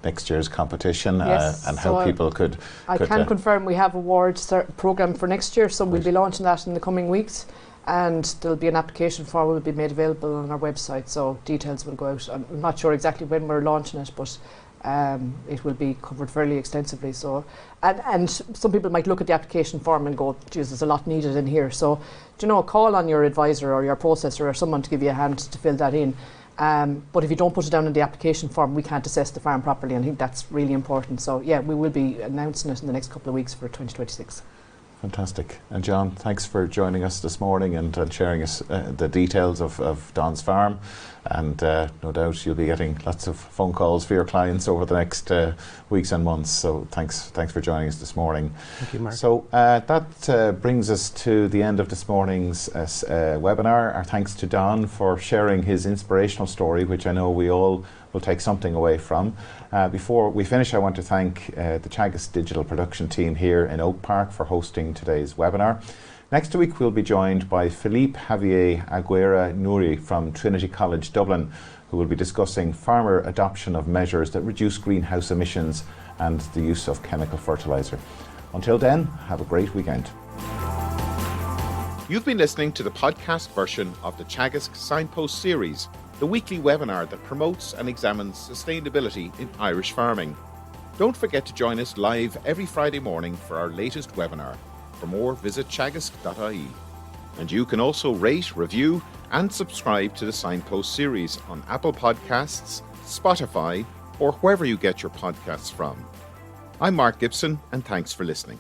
next year's competition and how people could... I can confirm we have awards programme for next year, so we'll be launching that in the coming weeks, and there'll be an application form will be made available on our website, so details will go out. I'm not sure exactly when we're launching it, but it will be covered fairly extensively. So, and some people might look at the application form and go, geez, there's a lot needed in here. So, call on your advisor or your processor or someone to give you a hand to fill that in. But if you don't put it down in the application form, we can't assess the farm properly, and I think that's really important. So yeah, we will be announcing it in the next couple of weeks for 2026. Fantastic. And John, thanks for joining us this morning and sharing us the details of Don's farm. And no doubt you'll be getting lots of phone calls for your clients over the next weeks and months. So thanks for joining us this morning. Thank you, Mark. So that brings us to the end of this morning's webinar. Our thanks to Don for sharing his inspirational story, which I know we all will take something away from. Before we finish, I want to thank the Teagasc digital production team here in Oak Park for hosting today's webinar. Next week we'll be joined by Philippe Javier Aguera Nouri from Trinity College Dublin, who will be discussing farmer adoption of measures that reduce greenhouse emissions and the use of chemical fertiliser. Until then, have a great weekend. You've been listening to the podcast version of the Teagasc Signpost Series, the weekly webinar that promotes and examines sustainability in Irish farming. Don't forget to join us live every Friday morning for our latest webinar. For more, visit teagasc.ie. And you can also rate, review and subscribe to the Signpost Series on Apple Podcasts, Spotify or wherever you get your podcasts from. I'm Mark Gibson and thanks for listening.